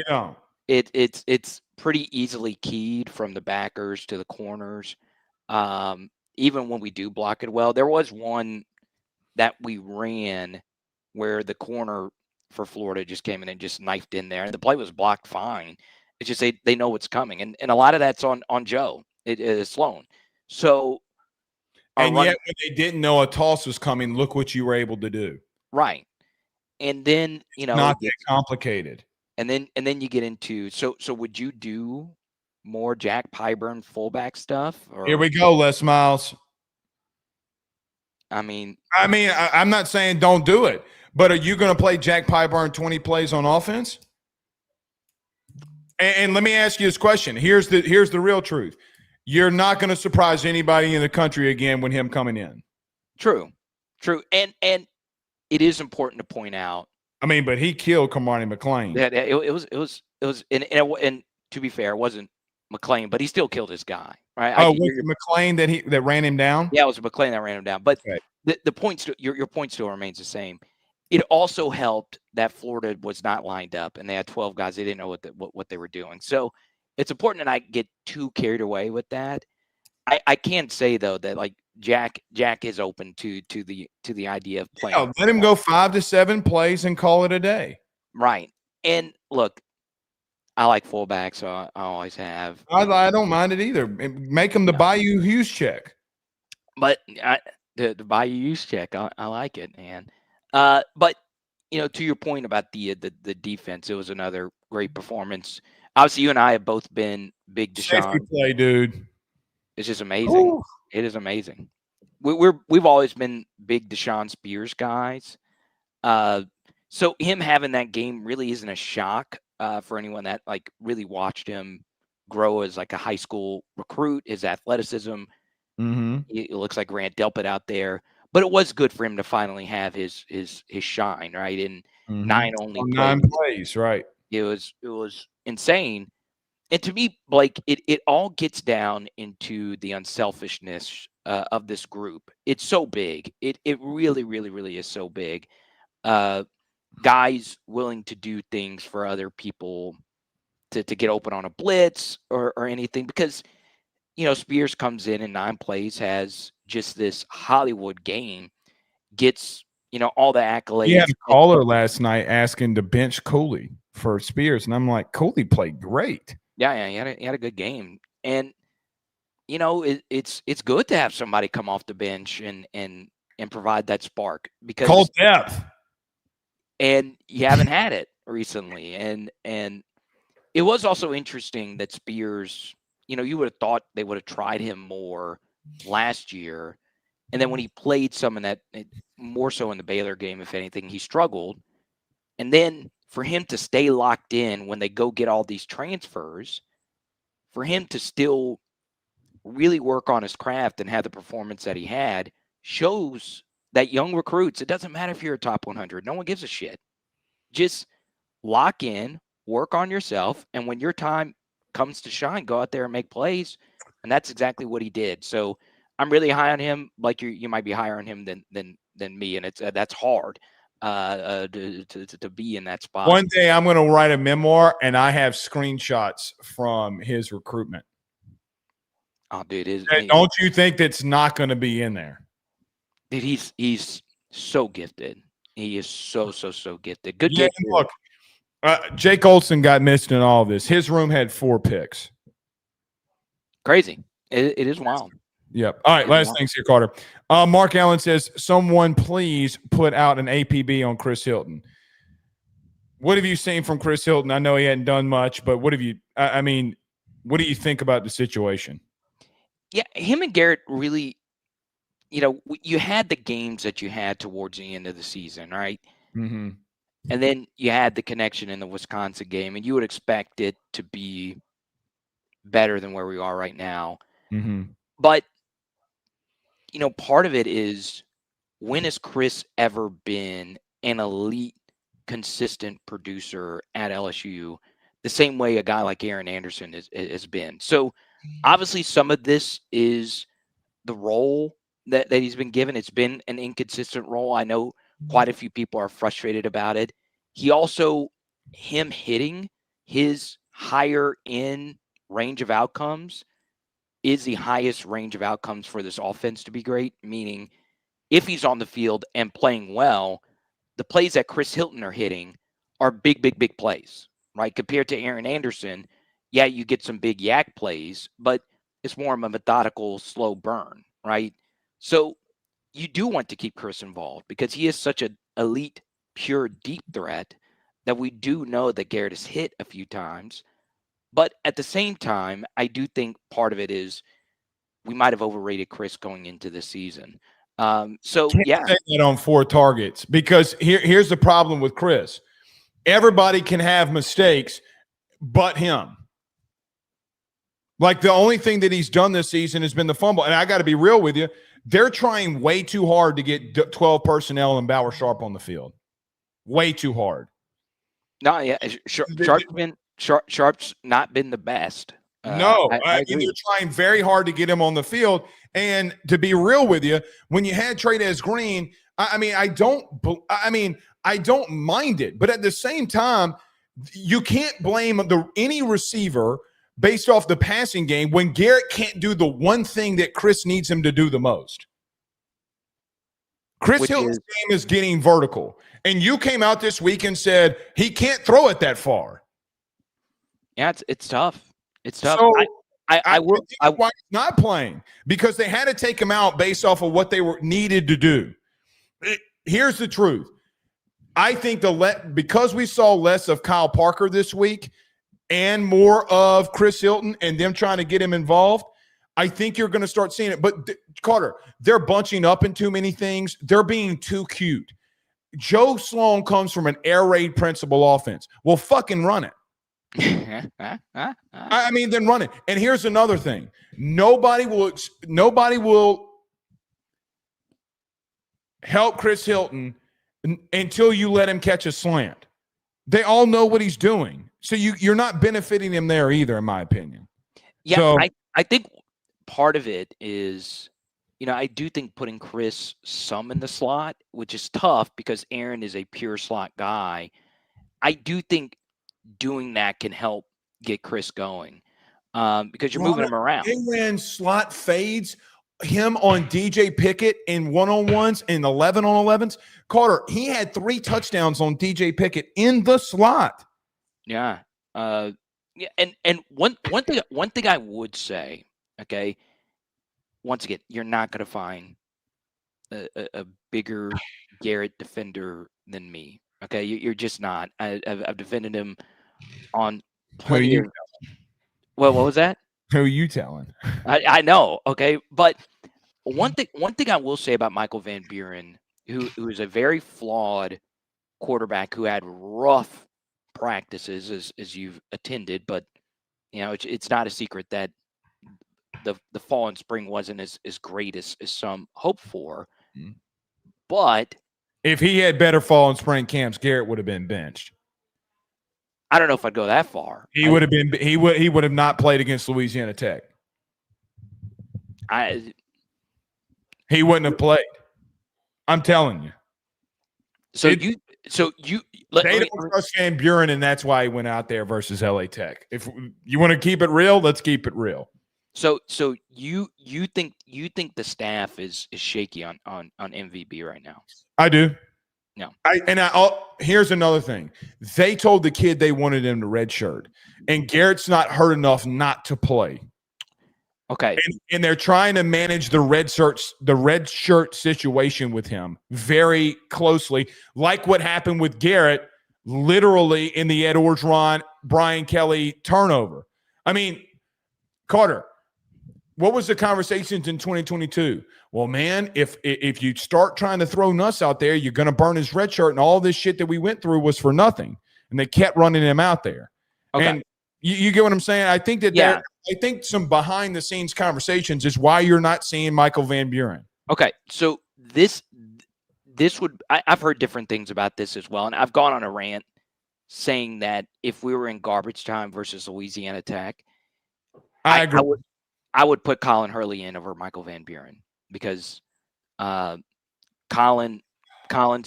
don't. It's pretty easily keyed from the backers to the corners. Even when we do block it well, there was one that we ran where the corner for Florida just came in and just knifed in there, and the play was blocked fine. It's just they know what's coming, and a lot of that's on Joe. It is Sloan. So, and yet when they didn't know a toss was coming, look what you were able to do. Right, and then not that complicated. And then you get into so would you do more Jack Pyburn fullback stuff? Or? Here we go, Les Miles. I mean, I'm not saying don't do it, but are you going to play Jack Pyburn 20 plays on offense? And let me ask you this question. Here's the real truth. You're not going to surprise anybody in the country again with him coming in. True. And it is important to point out. But he killed Kamani McLean. Yeah, it was and to be fair, it wasn't McLean, but he still killed his guy, right? Was it McLean that ran him down? Yeah, it was McLean that ran him down. But okay. the point your point still remains the same. It also helped that Florida was not lined up and they had 12 guys. They didn't know what they were doing. So it's important that I get too carried away with that. I can say though that like Jack is open to the idea of playing. Yeah, let him go 5 to 7 plays and call it a day. Right. And look, I like fullbacks, so I always have. I don't mind it either. Make him the Bayou Hughes check. But the Bayou Hughes check, I like it, man. But to your point about the defense, it was another great performance. Obviously, you and I have both been big Deshaun. Safety play, dude. It's just amazing. Ooh. It is amazing. We've always been big Deshaun Spears guys. So him having that game really isn't a shock for anyone that like really watched him grow as like a high school recruit. His athleticism, it looks like Grant Delpit out there. But it was good for him to finally have his shine, right? In 9 plays, right? It was insane. And to me, Blake, it all gets down into the unselfishness of this group. It's so big. It really, really, really is so big. Guys willing to do things for other people to get open on a blitz or anything. Because, Spears comes in 9 plays, has just this Hollywood game, gets, all the accolades. He had a caller last night asking to bench Cooley for Spears. And I'm like, Cooley played great. Yeah, he had a good game, and it's good to have somebody come off the bench and provide that spark because cold depth, and you haven't had it recently, and it was also interesting that Spears, you would have thought they would have tried him more last year, and then when he played some in that, more so in the Baylor game, if anything, he struggled, and then for him to stay locked in when they go get all these transfers, for him to still really work on his craft and have the performance that he had shows that young recruits, it doesn't matter if you're a top 100. No one gives a shit. Just lock in, work on yourself, and when your time comes to shine, go out there and make plays. And that's exactly what he did. So I'm really high on him. Like you might be higher on him than me, and it's that's hard. To be in that spot. One day I'm going to write a memoir, and I have screenshots from his recruitment. Oh, dude, don't you think that's not going to be in there? Dude, he's so gifted. He is so gifted. Good kid. Yeah, look, Jake Olson got missed in all of this. His room had 4 picks. Crazy. It is wild. Yep. All right, last things here, Carter. Mark Allen says, someone please put out an APB on Chris Hilton. What have you seen from Chris Hilton? I know he hadn't done much, but what have you What do you think about the situation? Yeah, him and Garrett really, you had the games that you had towards the end of the season, right? Mm-hmm. And then you had the connection in the Wisconsin game, and you would expect it to be better than where we are right now. Mm-hmm. But, part of it is, when has Chris ever been an elite, consistent producer at LSU the same way a guy like Aaron Anderson has been? So obviously some of this is the role that he's been given. It's been an inconsistent role. I know quite a few people are frustrated about it. He also, him hitting his higher end range of outcomes is the highest range of outcomes for this offense to be great, meaning if he's on the field and playing well, the plays that Chris Hilton are hitting are big, big, big plays, right? Compared to Aaron Anderson, yeah, you get some big yak plays, but it's more of a methodical, slow burn, right? So you do want to keep Chris involved because he is such an elite, pure, deep threat that we do know that Garrett has hit a few times. But at the same time, I do think part of it is we might have overrated Chris going into this season. Can't say that on 4 targets, because here's the problem with Chris. Everybody can have mistakes but him. Like, the only thing that he's done this season has been the fumble. And I got to be real with you. They're trying way too hard to get 12 personnel and Bauer Sharp on the field. Way too hard. No, yeah. Sharp's not been the best. No, I agree. They're trying very hard to get him on the field. And to be real with you, when you had Trey'Dez Green, I don't mind it. But at the same time, you can't blame any receiver based off the passing game when Garrett can't do the one thing that Chris needs him to do the most. Chris Hilton's game is getting vertical. And you came out this week and said he can't throw it that far. Yeah, it's tough. It's tough. So I will. Why he's not playing? Because they had to take him out based off of what they were needed to do. Here's the truth. I think because we saw less of Kyle Parker this week and more of Chris Hilton and them trying to get him involved, I think you're going to start seeing it. But Carter, they're bunching up in too many things. They're being too cute. Joe Sloan comes from an air raid principle offense. Well, fucking run it. Then run it. And here's another thing. Nobody will help Chris Hilton until you let him catch a slant. They all know what he's doing. So you're not benefiting him there either, in my opinion. Yeah, so, I think part of it is, I do think putting Chris some in the slot, which is tough because Aaron is a pure slot guy. I do think doing that can help get Chris going because you're moving him around. They ran slot fades, him on DJ Pickett in one-on-ones and 11-on-11s. Carter, he had 3 touchdowns on DJ Pickett in the slot. Yeah. And one thing I would say, okay, once again, you're not going to find a bigger Garrett defender than me. Okay, you're just not. I've defended him on plenty of. Well, what was that? Who are you telling? I know. Okay, but one thing I will say about Michael Van Buren, who is a very flawed quarterback who had rough practices as you've attended, but it's not a secret that the fall and spring wasn't as great as some hope for. Mm-hmm. But if he had better fall and spring camps, Garrett would have been benched. I don't know if I'd go that far. He would have not played against Louisiana Tech. He wouldn't have played. I'm telling you. They don't trust Van Buren, and that's why he went out there versus LA Tech. If you want to keep it real, let's keep it real. So you think the staff is shaky on MVB right now? I do. No. Here's another thing. They told the kid they wanted him to redshirt, and Garrett's not hurt enough not to play. Okay. And they're trying to manage the red shirt situation with him very closely, like what happened with Garrett, literally in the Ed Orgeron, Brian Kelly turnover. I mean, Carter, what was the conversations in 2022? Well, man, if you start trying to throw Nuss out there, you're going to burn his red shirt, and all this shit that we went through was for nothing. And they kept running him out there. Okay. And you get what I'm saying? I think that I think some behind the scenes conversations is why you're not seeing Michael Van Buren. Okay. So this would, I've heard different things about this as well. And I've gone on a rant saying that if we were in garbage time versus Louisiana Tech, I agree. I would put Colin Hurley in over Michael Van Buren because Colin's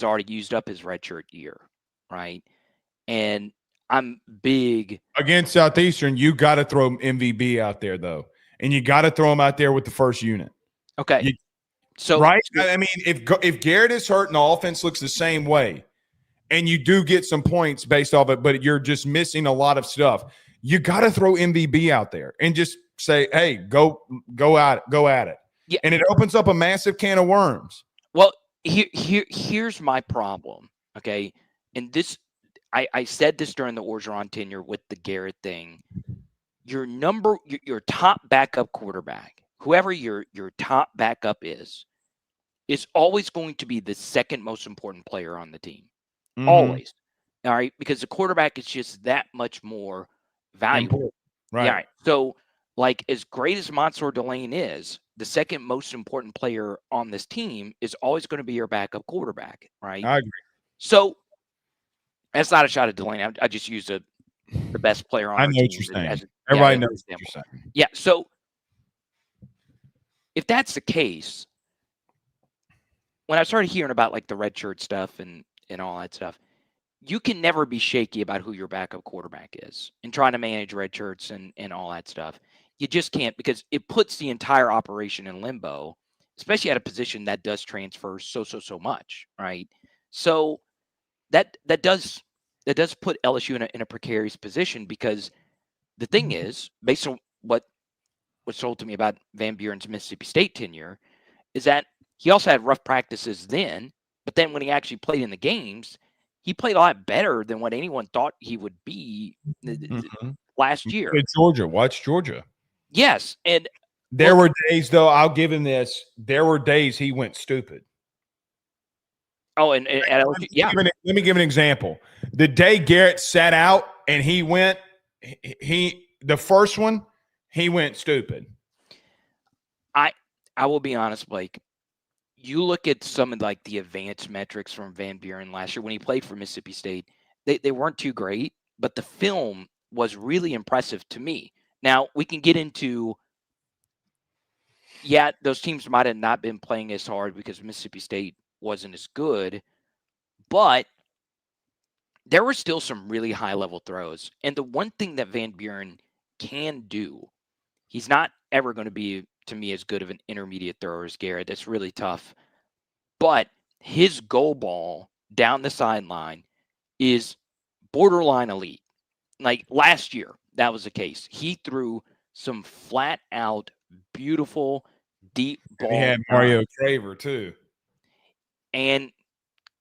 already used up his redshirt year, right? And I'm big against Southeastern. You got to throw MVB out there though, and you got to throw him out there with the first unit. Okay, so right. I mean, if Garrett is hurt and the offense looks the same way, and you do get some points based off it, but you're just missing a lot of stuff, you got to throw MVB out there and just say, "Hey, go at it." Yeah, and it opens up a massive can of worms. Well, here's my problem. Okay, and this. I said this during the Orgeron tenure with the Garrett thing. Your top backup quarterback, whoever your top backup is always going to be the second most important player on the team. Mm-hmm. Always. All right. Because the quarterback is just that much more valuable. Right. Yeah. So, like, as great as Mansour Delane is, the second most important player on this team is always going to be your backup quarterback. Right. I agree. So, that's not a shot at Delane. I just used the best player on our team. I know what you're saying. Everybody knows what you're saying. Yeah. So if that's the case, when I started hearing about like the red shirt stuff and all that stuff, you can never be shaky about who your backup quarterback is and trying to manage red shirts and all that stuff. You just can't, because it puts the entire operation in limbo, especially at a position that does transfer so much, right? So that does put LSU in a precarious position, because the thing is, based on what was told to me about Van Buren's Mississippi State tenure, is that he also had rough practices then, but then when he actually played in the games, he played a lot better than what anyone thought he would be last year. Georgia, watch Georgia. Yes, and there were days, though, I'll give him this, there were days he went stupid. Oh, and at LSU, yeah. Let me give an example. The day Garrett sat out and he went, the first one, he went stupid. I will be honest, Blake. You look at some of like the advanced metrics from Van Buren last year when he played for Mississippi State. They weren't too great, but the film was really impressive to me. Now we can get into, those teams might have not been playing as hard because Mississippi State wasn't as good, but there were still some really high level throws. And the one thing that Van Buren can do, he's not ever going to be, to me, as good of an intermediate thrower as Garrett. That's really tough. But his goal ball down the sideline is borderline elite. Like last year, that was the case. He threw some flat out, beautiful, deep ball. He had Mario Craver too. And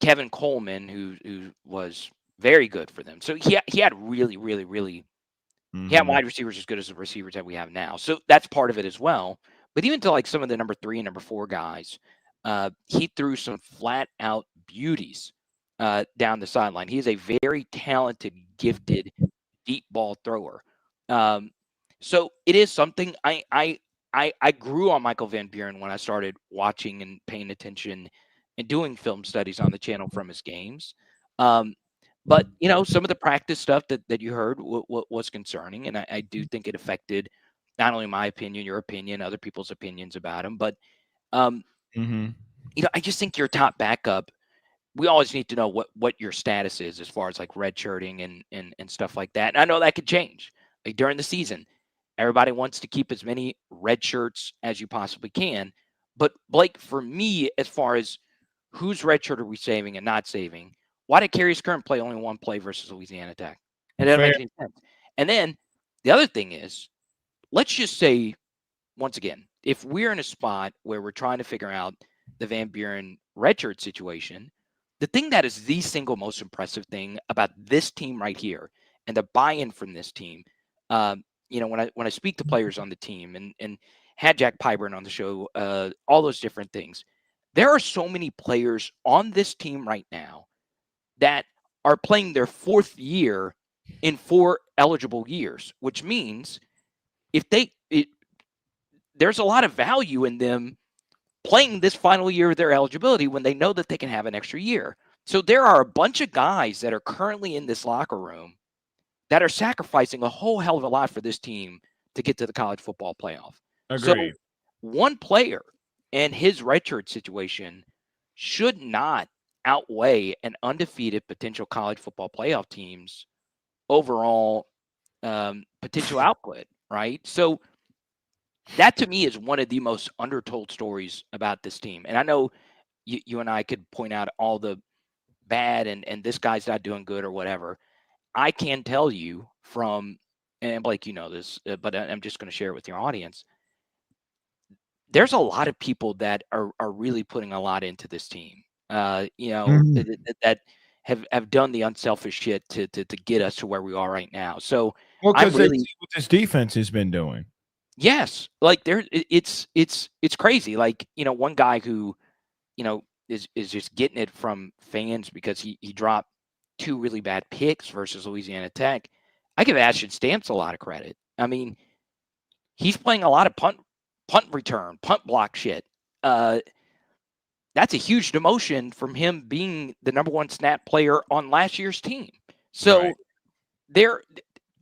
Kevin Coleman, who was very good for them. So he had really, really, really, he had wide receivers as good as the receivers that we have now. So that's part of it as well. But even to like some of the number 3 and number 4 guys, he threw some flat out beauties down the sideline. He is a very talented, gifted, deep ball thrower. So it is something I grew on Michael Van Buren when I started watching and paying attention and doing film studies on the channel from his games. But, some of the practice stuff that you heard was concerning. And I do think it affected not only my opinion, your opinion, other people's opinions about him. But, I just think your top backup, we always need to know what your status is as far as like redshirting and stuff like that. And I know that could change. Like during the season, everybody wants to keep as many red shirts as you possibly can. But Blake, for me, as far as whose red shirt are we saving and not saving, why did Carius Curran play only one play versus Louisiana Tech? It doesn't make any sense. And then the other thing is, let's just say, once again, if we're in a spot where we're trying to figure out the Van Buren redshirt situation, the thing that is the single most impressive thing about this team right here and the buy-in from this team when I speak to players on the team and had Jack Pyburn on the show, all those different things, there are so many players on this team right now that are playing their 4th year in 4 eligible years, which means there's a lot of value in them playing this final year of their eligibility when they know that they can have an extra year. So there are a bunch of guys that are currently in this locker room that are sacrificing a whole hell of a lot for this team to get to the college football playoff. Agreed. So one player and his redshirt situation should not outweigh an undefeated potential college football playoff team's overall potential output, right? So that to me is one of the most undertold stories about this team. And I know you and I could point out all the bad and this guy's not doing good or whatever. I can tell you from, and Blake, you know this, but I'm just going to share it with your audience. There's a lot of people that are really putting a lot into this team, that have done the unselfish shit to get us to where we are right now. So because they see what this defense has been doing. Yes, like it's crazy. Like, one guy who, is just getting it from fans because he dropped 2 really bad picks versus Louisiana Tech. I give Ashton Stamps a lot of credit. I mean, he's playing a lot of punt return, punt block shit. That's a huge demotion from him being the number 1 snap player on last year's team. So right.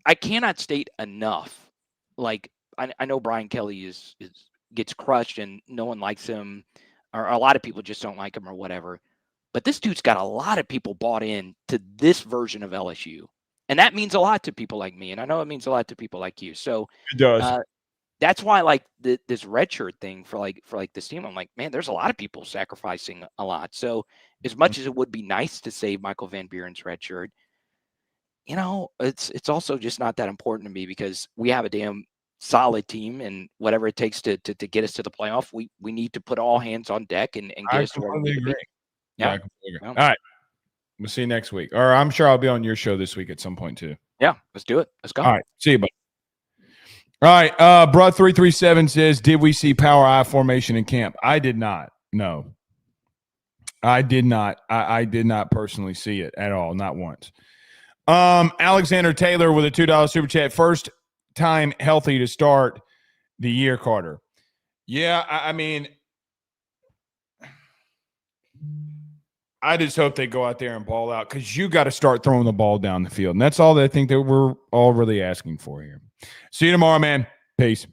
I cannot state enough. Like, I know Brian Kelly gets crushed and no one likes him, or a lot of people just don't like him or whatever. But this dude's got a lot of people bought in to this version of LSU. And that means a lot to people like me. And I know it means a lot to people like you. So it does. That's why I like this redshirt thing for this team. I'm like, man, there's a lot of people sacrificing a lot. So as much as it would be nice to save Michael Van Buren's redshirt, it's also just not that important to me because we have a damn solid team, and whatever it takes to get us to the playoff, we need to put all hands on deck and get us to where we need to be. Yeah, I completely agree. All right. We'll see you next week. Or I'm sure I'll be on your show this week at some point too. Yeah, let's do it. Let's go. All right. See you, buddy. All right. Bruh 337 says, did we see power I formation in camp? I did not. No. I did not. I did not personally see it at all. Not once. Alexander Taylor with a $2 super chat. First time healthy to start the year, Carter. Yeah, I mean, I just hope they go out there and ball out because you got to start throwing the ball down the field. And that's all that I think that we're all really asking for here. See you tomorrow, man. Peace.